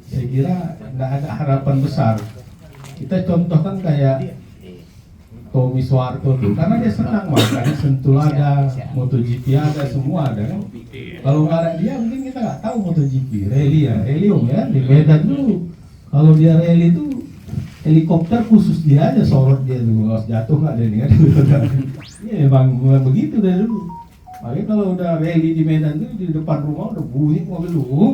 Saya kira nggak ada harapan besar. Kita contohkan kayak Tommy Soeharto tuh, karena dia senang makanya Sentul ada, MotoGP ada, semua ada kan. Kalau nggak ada dia mungkin kita nggak tahu MotoGP, rally ya, rally ya di Medan dulu. Kalau dia rally itu helikopter khusus dia aja, sorot dia tuh, kalau jatuh nggak ada ini kan. Iya memang begitu dari dulu. Makanya kalau udah rally di Medan tuh di depan rumah udah bunyi mobil tuh,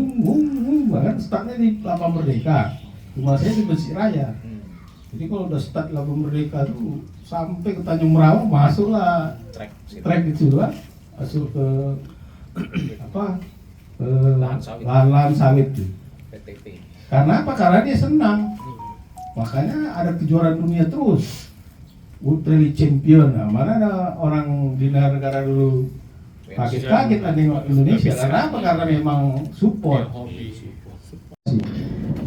bahkan startnya di Lapa Merdeka. Rumah saya di Besi Raya. Jadi kalau udah start Lapa Merdeka tuh sampai ke Tanjung Merawang masuklah trek itu lah, masuk ke lahan sawit tuh. Karena apa? Karena dia senang. Makanya ada kejuaraan dunia terus, World Rally Champion. Nah, mana ada orang di negara dulu kaget-kaget ada nengok Indonesia. Karena apa? Karena memang support.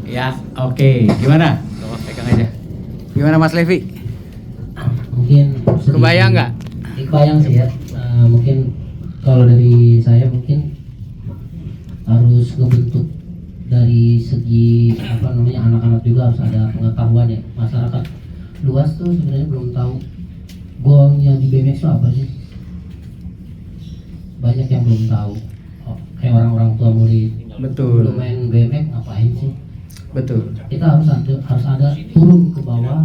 Ya, oke. Gimana? Coba pegang aja. Gimana Mas Levi? Mungkin Kebayang nggak? Kebayang sih ya. Mungkin kalau dari saya mungkin harus ngebentuk dari segi anak-anak juga harus ada pengetahuan ya. Masyarakat luas tuh sebenarnya belum tahu goalnya di BMX itu apa sih. Banyak yang belum tahu. Kayak orang-orang tua murid. Betul. Belum main BMX ngapain sih? Betul. Kita harus ada turun ke bawah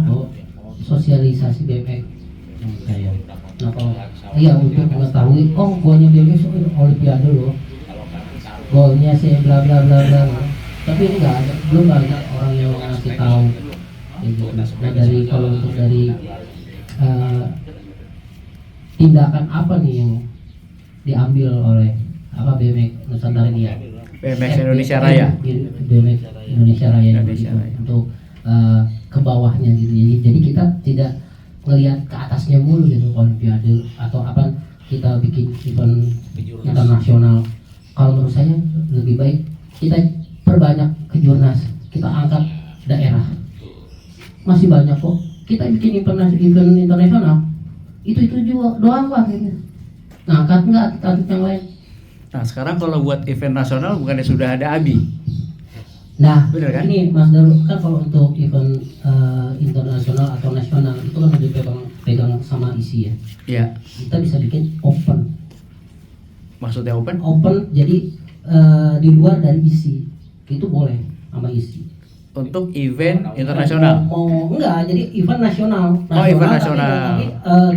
sosialisasi BMX. Nah kalau untuk mengetahui goalnya BMX itu olimpiade loh, goalnya sih bla bla bla bla, tapi ini belum ada orang yang ngasih tahu gitu. Nah kalau untuk dari tindakan apa nih yang diambil oleh BMX Nusantara ini ya, BMX Indonesia Raya. BMX Indonesia Raya, Indonesia gitu, Raya. untuk ke bawahnya gitu. Jadi kita tidak melihat ke atasnya mulu gitu, olimpiade atau apa kita bikin event internasional. Kalau menurut saya lebih baik kita perbanyak kejurnas, kita angkat daerah. Masih banyak kok. Kita bikin event internasional. Itu juga doang Pak kayaknya. Nah, angkat enggak atlet yang lain. Nah sekarang kalau buat event nasional bukannya sudah ada ABI? Nah, bener kan? Ini Mas Daru kan kalau untuk event internasional atau nasional itu kan udah pegang sama isi ya. Iya. Kita bisa bikin open. Maksudnya open? Open jadi di luar dari isi itu boleh sama isi. Untuk event internasional? Enggak, jadi event nasional. Event nasional. Tapi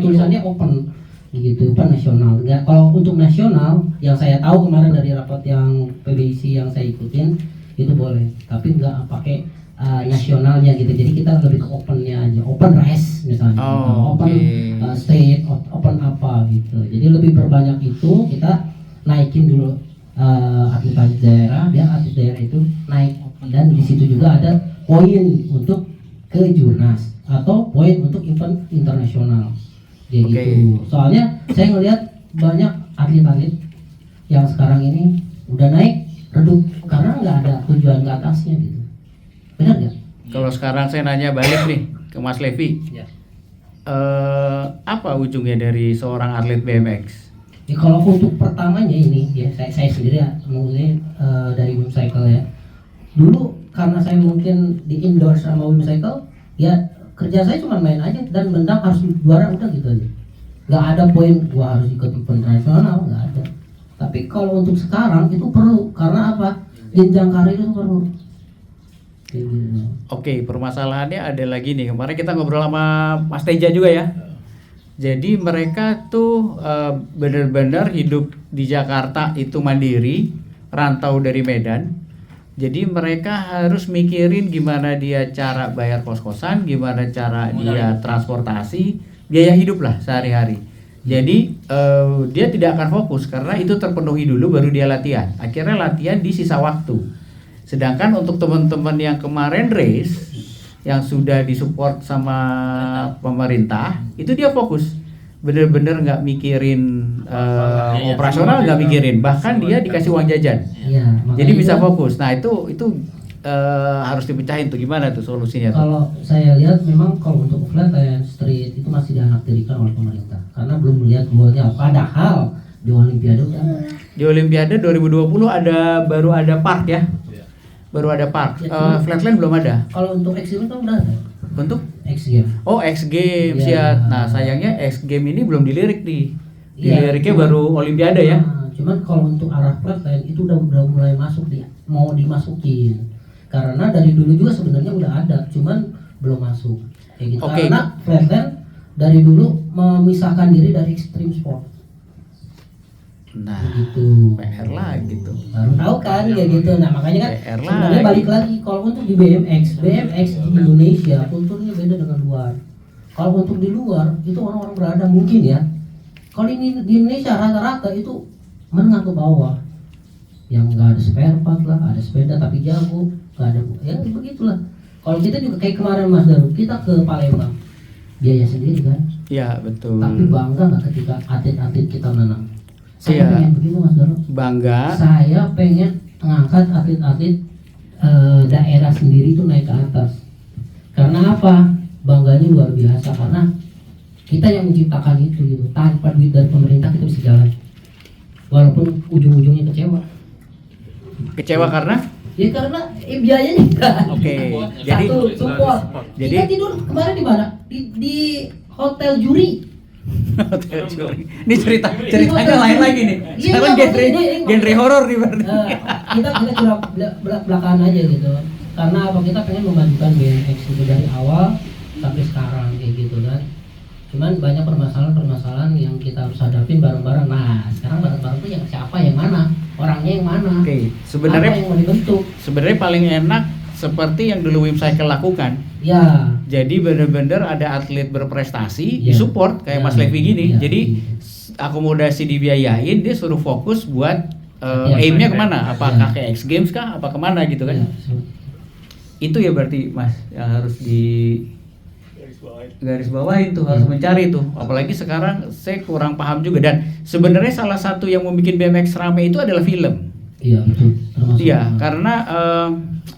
tulisannya open gitu, event nasional. Enggak, kalau untuk nasional yang saya tahu kemarin dari rapat yang PBIC yang saya ikutin itu boleh, tapi enggak pakai nasionalnya gitu. Jadi kita lebih ke opennya aja, open race misalnya, open state, open apa gitu. Jadi lebih berbanyak itu kita naikin dulu atlet daerah, biar atlet daerah itu naik, dan di situ juga ada poin untuk ke jurnas atau poin untuk event internasional. Jadi gitu. Soalnya saya ngelihat banyak atlet-atlet yang sekarang ini udah naik redup karena nggak ada tujuan ke atasnya gitu. Benar nggak? Kalau sekarang saya nanya balik nih ke Mas Levi, Ya. Apa ujungnya dari seorang atlet BMX? Ya, kalau untuk pertamanya ini ya saya sendiri ya mungkin dari Wimcycle ya. Dulu karena saya mungkin di endorse sama Wimcycle, ya kerja saya cuma main aja dan menang harus juara udah gitu aja. Nggak ada poin gua harus ikut event internasional, nggak ada. Tapi kalau untuk sekarang itu perlu, karena apa? Jenjang karir itu perlu. Kayak gitu. Oke, permasalahannya ada lagi nih. Kemarin kita ngobrol sama Mas Teja juga ya. Jadi mereka tuh benar-benar hidup di Jakarta itu mandiri, rantau dari Medan. Jadi mereka harus mikirin gimana dia cara bayar kos-kosan, gimana cara dia transportasi, biaya hidup lah sehari-hari. Jadi dia tidak akan fokus karena itu terpenuhi dulu baru dia latihan. Akhirnya latihan di sisa waktu. Sedangkan untuk teman-teman yang kemarin race, yang sudah disupport sama pemerintah, itu dia fokus, bener-bener nggak mikirin operasional, nggak mikirin, bahkan dia dikasih uang jajan, Iya, jadi makanya bisa fokus. Nah itu harus dipecahin tuh, gimana tuh solusinya tuh? kalau saya lihat memang kalau untuk flat and street itu masih dianaktirikan oleh pemerintah karena belum melihat goalnya. Padahal di Olimpiade udah ada. Di Olimpiade 2020 baru ada park ya, baru ada park. Flatland belum ada. Kalau untuk X Games kan udah ada. Bentuk? X Games. Oh, X Games Iya. ya. Nah sayangnya X Games ini belum dilirik nih. Iya, Diliriknya cuman- baru Olimpiade ya. Nah, cuman kalau untuk arah flatland itu udah mulai masuk mau dimasukin. Karena dari dulu juga sebenarnya udah ada, cuman belum masuk. Kayak gitu. Oke. Karena flatland dari dulu memisahkan diri dari extreme sport. Nah, Begitu. PR lagi tuh. Baru tahu kan kayak gitu. Nah, makanya kan PR sebenarnya lagi. balik lagi kalau untuk di BMX di Indonesia kulturnya beda dengan luar. Kalau untuk di luar itu orang-orang berada mungkin ya. Kalau ini di Indonesia rata-rata itu menengah ke bawah. Yang nggak ada spare part lah, ada sepeda tapi jago, nggak ada ya begitulah. Kalau kita juga kayak kemarin Mas Daru, kita ke Palembang, biaya sendiri kan. Ya betul. Tapi bangga nggak ketika atlet-atlet kita menang? Saya Iya. pengen begitu Mas Daru. Bangga. Saya pengen mengangkat atlet-atlet daerah sendiri itu naik ke atas. Karena apa? Bangganya luar biasa karena kita yang menciptakan itu gitu. Tanpa duit dari pemerintah kita bisa jalan. Walaupun ujung-ujungnya kecewa. Kecewa karena? Ya karena biayanya enggak. Oke, jadi Satu support. Jadi- Kita tidur kemarin di mana? Di hotel juri. ini ceritanya lain lagi nih. Iya, Sekarang iya, ini genre horor nih berarti. Kita cuma belakangan aja gitu. Karena apa, kita pengen memajukan BMX itu dari awal sampai sekarang kayak gitu kan. Cuman banyak permasalahan yang kita harus hadapin bareng-bareng. Nah, sekarang bareng-bareng tuh yang siapa, yang mana, orangnya yang mana, Oke, apa sebenarnya yang mau dibentuk. sebenarnya paling enak seperti yang dulu Wim Cycle lakukan. Ya, Jadi bener-bener ada atlet berprestasi, Iya. disupport kayak Iya, Mas Levi gini. iya, Jadi iya. akomodasi dibiayain, dia suruh fokus buat Iya, aimnya iya. kemana? Apakah Iya. ke X Games kah? Apa kemana gitu kan? ya, Itu ya berarti Mas yang harus di garis bawahin tuh, harus mencari tuh. Apalagi sekarang saya kurang paham juga, dan sebenarnya salah satu yang membuat BMX rame itu adalah film. iya betul. Termasuk Iya, karena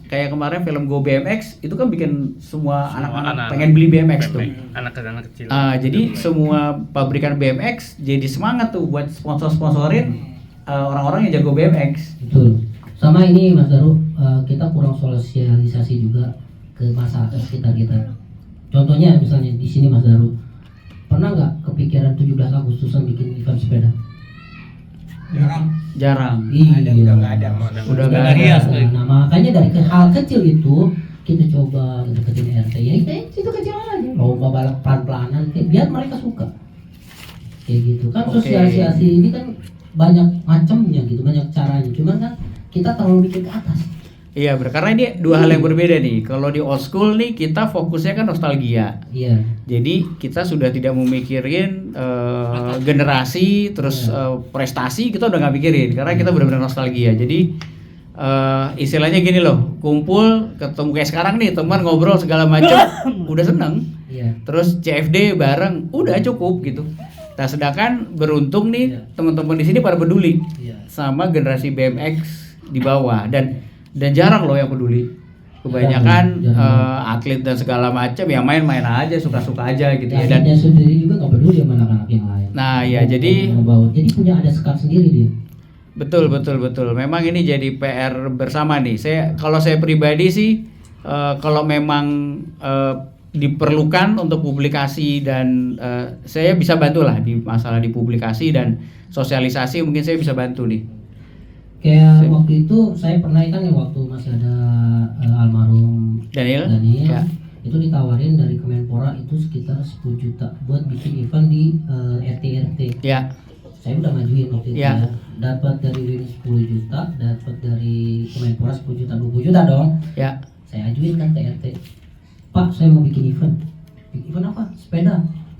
kayak kemarin film Go BMX itu kan bikin semua anak-anak pengen beli BMX tuh. Anak-anak kecil. Jadi semua pabrikan BMX jadi semangat tuh buat sponsorin orang-orang yang jago BMX. betul. Sama ini Mas Daru, kita kurang sosialisasi juga ke masyarakat sekitar kita. Contohnya misalnya di sini Mas Daru, pernah nggak kepikiran 17 Agustusan bikin event sepeda? Jarang. Iya. Udah nggak ada. Udah nggak ada. Nah, makanya dari hal kecil itu kita coba deketin RT ya, itu kecil aja. Lomba balap pelan-pelanan, biar mereka suka. Kayak gitu kan. Oke. Sosialisasi ini kan banyak macamnya gitu, banyak caranya. Cuman kan kita terlalu mikir ke atas. Iya, karena ini dua hal yang berbeda nih. Kalau di old school nih kita fokusnya kan nostalgia. Iya. Jadi kita sudah tidak memikirin generasi, terus prestasi kita udah nggak mikirin karena kita benar-benar nostalgia. Jadi istilahnya gini loh, kumpul ketemu kayak sekarang nih, teman ngobrol segala macam, udah seneng. Iya. Terus CFD bareng, udah cukup gitu. Nah sedangkan beruntung nih Iya. teman-teman di sini pada peduli Iya. sama generasi BMX di bawah, dan jarang loh yang peduli. Kebanyakan Jarang. atlet dan segala macam yang main-main aja, suka-suka aja gitu ya. Dan Atletnya sendiri juga nggak peduli sama anak-anak yang lain. nah ya jadi Ngebawa. Jadi punya ada sekat sendiri dia. betul. Memang ini jadi PR bersama nih. Kalau saya pribadi sih kalau memang diperlukan untuk publikasi dan saya bisa bantu lah di masalah di publikasi dan sosialisasi, mungkin saya bisa bantu nih. Kayak waktu itu saya pernah kan yang waktu masih ada almarhum Daniel? Daniel, Ya. itu ditawarin dari Kemenpora itu sekitar 10 juta buat bikin event di RT-RT. Ya. Saya udah ngajuin waktu itu Ya. ya. Dapat dari Win 10 juta, dapat dari Kemenpora 10 juta, 20 juta dong. Ya. Saya ajuin kan ke RT. Pak, saya mau bikin event. Bikin event apa? Sepeda.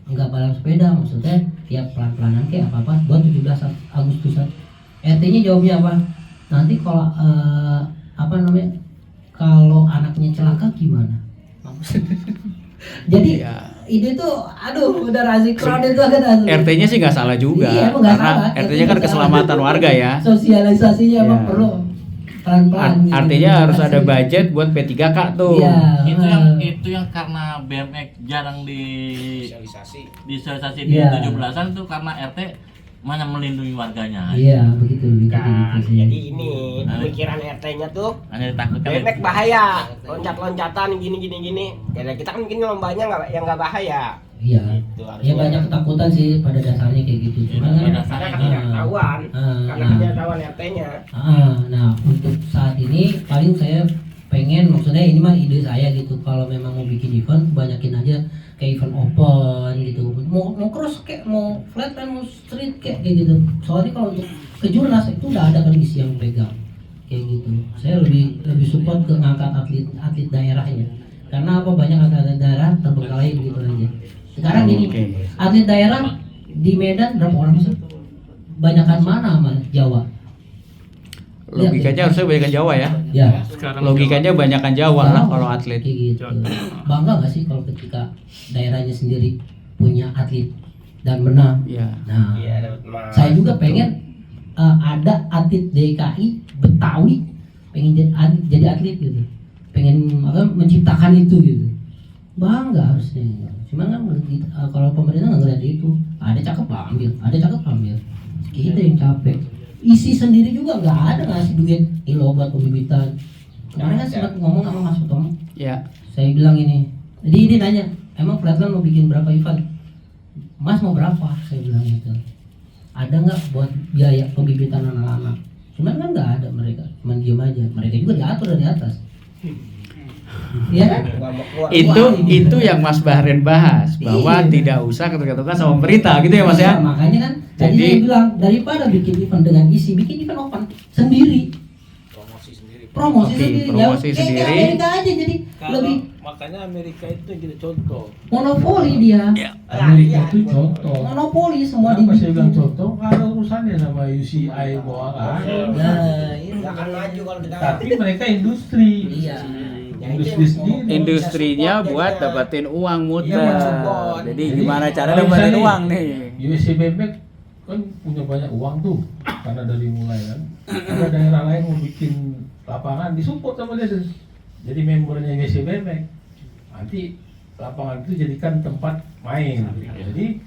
Enggak balap sepeda, maksudnya ya pelan-pelanan kayak apa-apa buat 17 Agustusan. RT-nya jawabnya apa? Nanti kalau kalau anaknya celaka gimana? Jadi Ya. ide tuh aduh udah rasikron itu agak asli. RT-nya sih nggak salah juga, Iya, emang nggak karena salah. RT-nya kan nggak keselamatan salah. warga ya. Sosialisasinya emang Iya. perlu pelan-pelan. gitu. Artinya harus ada budget buat P3K tuh. Iya. Itu yang karena BMX jarang disosialisasi di Iya. 17-an tuh karena RT mana melindungi warganya. Iya, begitu Kan, sih. jadi ini pemikiran RT-nya tuh Hanya ditakutkan BMX bahaya, loncat-loncatan gini. Ya kita kan bikin lombanya nggak bahaya. Iya. Gitu, Ya harusnya. banyak ketakutan sih pada dasarnya kayak gitu. Cuman kan Pada Karena dasarnya ketidaktahuan, karena nah. ketidaktahuan RT-nya. Nah, untuk saat ini paling saya pengen, maksudnya ini mah ide saya gitu, kalau memang mau bikin event banyakin aja kayak event open gitu, mau cross kayak mau flatland mau street kayak gitu. Soalnya kalau untuk kejurnas itu udah ada kan isi yang pegang kayak gitu. Saya lebih support ke ngangkat atlet daerahnya, karena apa, banyak atlet daerah terbengkalai begitu aja. Sekarang gini, Oke. atlet daerah di Medan berapa orang sih? Banyakan mana sama Jawa? Logikanya harusnya banyakan Jawa ya. Ya. Logikanya banyakan Jawa lah kalau atlet. Kayak gitu. Bangga nggak sih kalau ketika daerahnya sendiri punya atlet dan menang? Iya. Nah, Iya, dapat emas. saya juga pengen ada atlet DKI Betawi pengen jadi atlet gitu, pengen menciptakan itu gitu. Bangga harusnya. Cuman kan kalau pemerintah nggak ngeliat itu, ada cakep ambil, ada cakep ambil. Kita yang capek. Isi sendiri juga nggak ada ngasih duit ini loh buat pembibitan. Kemarin kan sempat ngomong sama Mas Utomo, Ya. saya bilang ini, jadi ini nanya, emang Flatland mau bikin berapa event? Mas mau berapa? Saya bilang gitu. Ada nggak buat biaya pembibitan anak-anak? Cuman kan nggak ada mereka, cuman diem aja. Mereka juga diatur dari atas. Iya kan? Nggak mau keluar. Itu yang Mas Bahren bahas bahwa Iya. tidak usah ketuk-ketukan sama pemerintah gitu ya Mas ya. Iya, makanya kan tadi Jadi- saya bilang daripada bikin event dengan isi, bikin event open sendiri. Promosi Oke, sendiri. promosi Kayak sendiri. Amerika aja, jadi lebih Makanya Amerika itu jadi contoh. monopoli dia. Amerika itu contoh. Monopoli semua Kenapa saya bilang dibikin. contoh? Nggak ada urusannya sama UCI bawa Nah, ini Nggak akan maju kalau kita. Tapi mereka industri. Iya. Industri sendiri. Industrinya buat dapetin uang muter. Iya. Jadi Jadi, gimana cara kalau dapetin misalnya uang nih? USA BMX kan punya banyak uang tuh, karena dari mulai kan ada daerah lain mau bikin lapangan disupport sama dia tuh. Jadi membernya USA BMX nanti lapangan itu jadikan tempat main. Jadi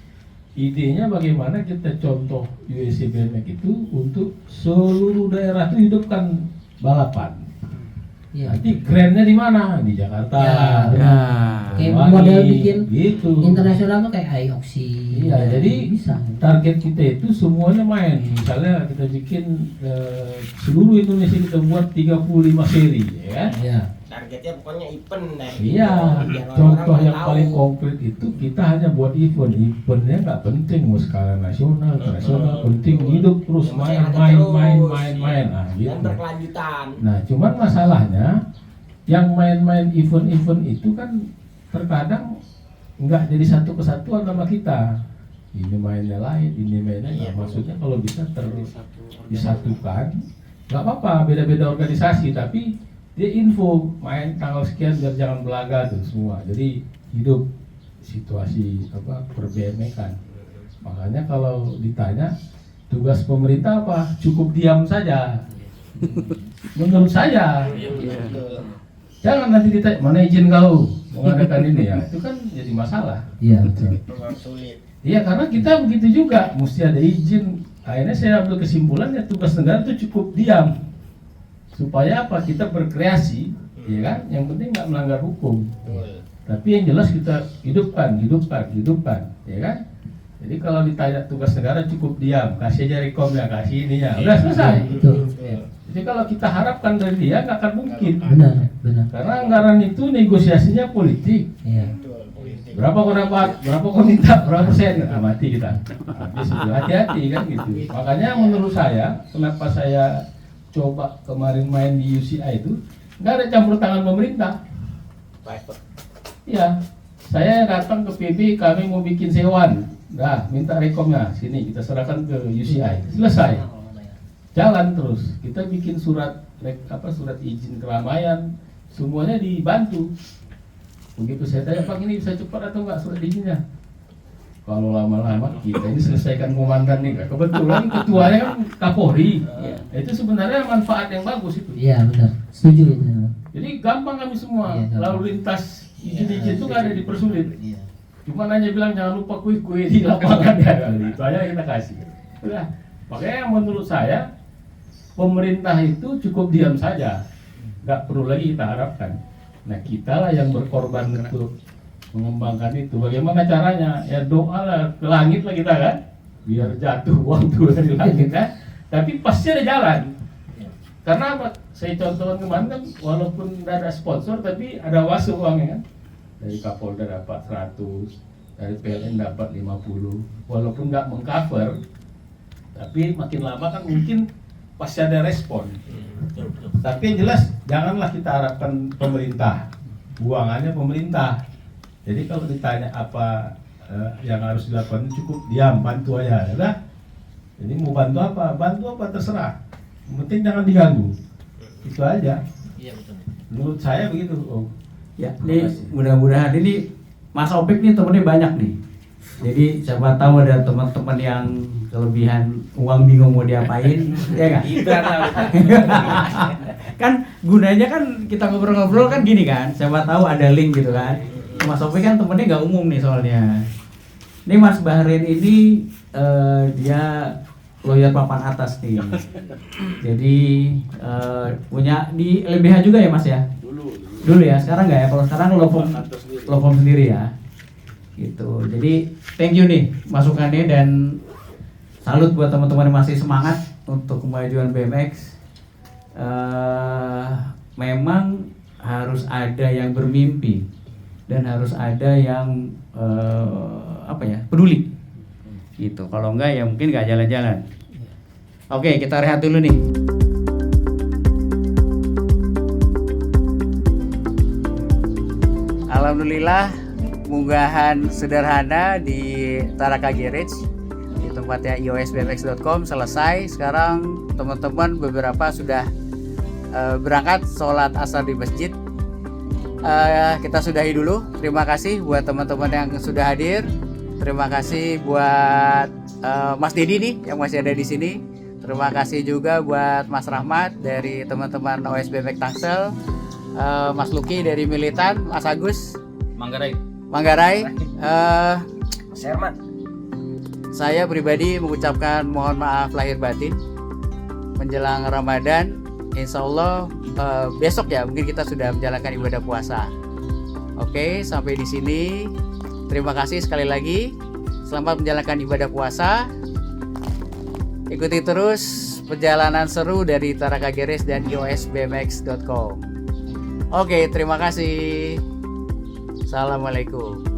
idenya bagaimana kita contoh USA BMX itu untuk seluruh daerah itu hidupkan balapan. Iya. Nanti kerennya di mana? Di Jakarta. Ya. Kayak Bali, model bikin gitu. internasional tuh kayak IOXI. Iya, jadi bisa. target kita itu semuanya main. Misalnya kita bikin seluruh Indonesia kita buat 35 seri, ya kan? Iya. Targetnya pokoknya event deh. Iya, Biar contoh orang-orang yang tahu. paling konkret itu kita hanya buat event. Eventnya nggak penting mau skala nasional, internasional, penting hidup terus Yang main, penting ada main, terus. main, main, main. Nah, Dan gitu. berkelanjutan. Nah, cuman masalahnya yang main-main event-event itu kan terkadang nggak jadi satu kesatuan sama kita. Ini mainnya lain, ini mainnya nggak. Maksudnya kalau bisa disatukan, nggak apa-apa, beda-beda organisasi, tapi dia info main tanggal sekian biar jangan belaga tuh semua. Jadi hidup situasi per-BMX-an. Makanya kalau ditanya tugas pemerintah apa, cukup diam saja. Menurut saya, jangan nanti ditanya mana izin kau mengadakan ini ya, itu kan jadi masalah. Iya, betul. Memang sulit. Iya, karena kita begitu juga, mesti ada izin. Akhirnya saya ambil kesimpulan ya tugas negara itu cukup diam, supaya apa, kita berkreasi, ya kan? Yang penting nggak melanggar hukum. Tapi yang jelas kita hidupkan, ya kan? Jadi kalau ditanya tugas negara cukup diam, kasih aja rekomnya, kasih ininya, udah selesai. Betul. Iya. Jadi kalau kita harapkan dari dia nggak akan mungkin. Benar, benar. Karena anggaran itu negosiasinya politik. Iya. Berapa kau dapat, berapa kau minta, berapa persen, nah, mati kita. Habis itu hati-hati kan gitu. Makanya menurut saya, kenapa saya coba kemarin main di UCI itu, nggak ada campur tangan pemerintah. Iya, saya datang ke PB, kami mau bikin sewan, dah minta rekomnya, sini kita serahkan ke UCI, selesai. Jalan terus, kita bikin surat surat izin keramaian, semuanya dibantu. Begitu saya tanya, Pak ini bisa cepat atau enggak surat izinnya? Kalau lama-lama kita ini selesaikan komandan nih, kebetulan ketuanya kan Kapolri. Itu sebenarnya manfaat yang bagus itu. Iya, benar. Setuju itu. Jadi gampang kami semua, Iya, gampang. lalu lintas izin-izin itu nggak ada dipersulit. Iya. Cuma hanya bilang jangan lupa kue-kue di lapangan ya kali. Itu aja kita kasih. Udah. Makanya menurut saya pemerintah itu cukup diam saja, nggak perlu lagi kita harapkan. Nah kita lah yang berkorban untuk mengembangkan itu. Bagaimana caranya? Ya doa lah ke langit lah kita kan, biar jatuh uang tuh dari langit kan. Tapi pasti ada jalan. Karena apa? Saya contohkan kemarin kan, walaupun tidak ada sponsor, tapi ada masuk uangnya kan. Dari Kapolda dapat 100, dari PLN dapat 50. Walaupun nggak mengcover, tapi makin lama kan mungkin pasti ada respon. Tapi yang jelas janganlah kita harapkan pemerintah, buangannya pemerintah. Jadi kalau ditanya apa yang harus dilakukan, cukup diam, bantu aja, ya. Jadi mau bantu apa terserah. Yang penting jangan diganggu. Itu aja. Iya betul. Menurut saya begitu. Oh. Ya, ini mudah-mudahan ini Mas Opik nih temennya banyak nih. Jadi siapa tahu ada teman-teman yang kelebihan uang bingung mau diapain, ya nggak? Kan gunanya kan kita ngobrol-ngobrol kan gini kan, siapa tahu ada link gitu kan. Mas Opik kan temennya nggak umum nih soalnya. Ini Mas Bahrin ini dia lawyer papan atas nih. Jadi punya di LBH juga ya Mas ya? Dulu ya, sekarang nggak ya? Kalau sekarang law firm sendiri ya. Gitu. Jadi thank you nih masukannya dan salut buat teman-teman yang masih semangat untuk kemajuan BMX. Memang harus ada yang bermimpi dan harus ada yang peduli. Gitu. Kalau enggak ya mungkin nggak jalan-jalan. Oke, kita rehat dulu nih. Alhamdulillah munggahan sederhana di Taraka Garage di tempatnya iosbmx.com selesai. Sekarang teman-teman beberapa sudah berangkat sholat asar di masjid. Kita sudahi dulu. Terima kasih buat teman-teman yang sudah hadir. Terima kasih buat Mas Dedi nih yang masih ada di sini. Terima kasih juga buat Mas Rahmat dari teman-teman OSBMX Tangsel, Mas Luki dari Militan, Mas Agus Manggarai. Mas Herman. Saya pribadi mengucapkan mohon maaf lahir batin menjelang Ramadan. Insya Allah besok ya mungkin kita sudah menjalankan ibadah puasa. Oke, sampai di sini. Terima kasih sekali lagi. Selamat menjalankan ibadah puasa. Ikuti terus perjalanan seru dari Taraka Garage dan iosbmx.com. Oke, terima kasih. Assalamualaikum.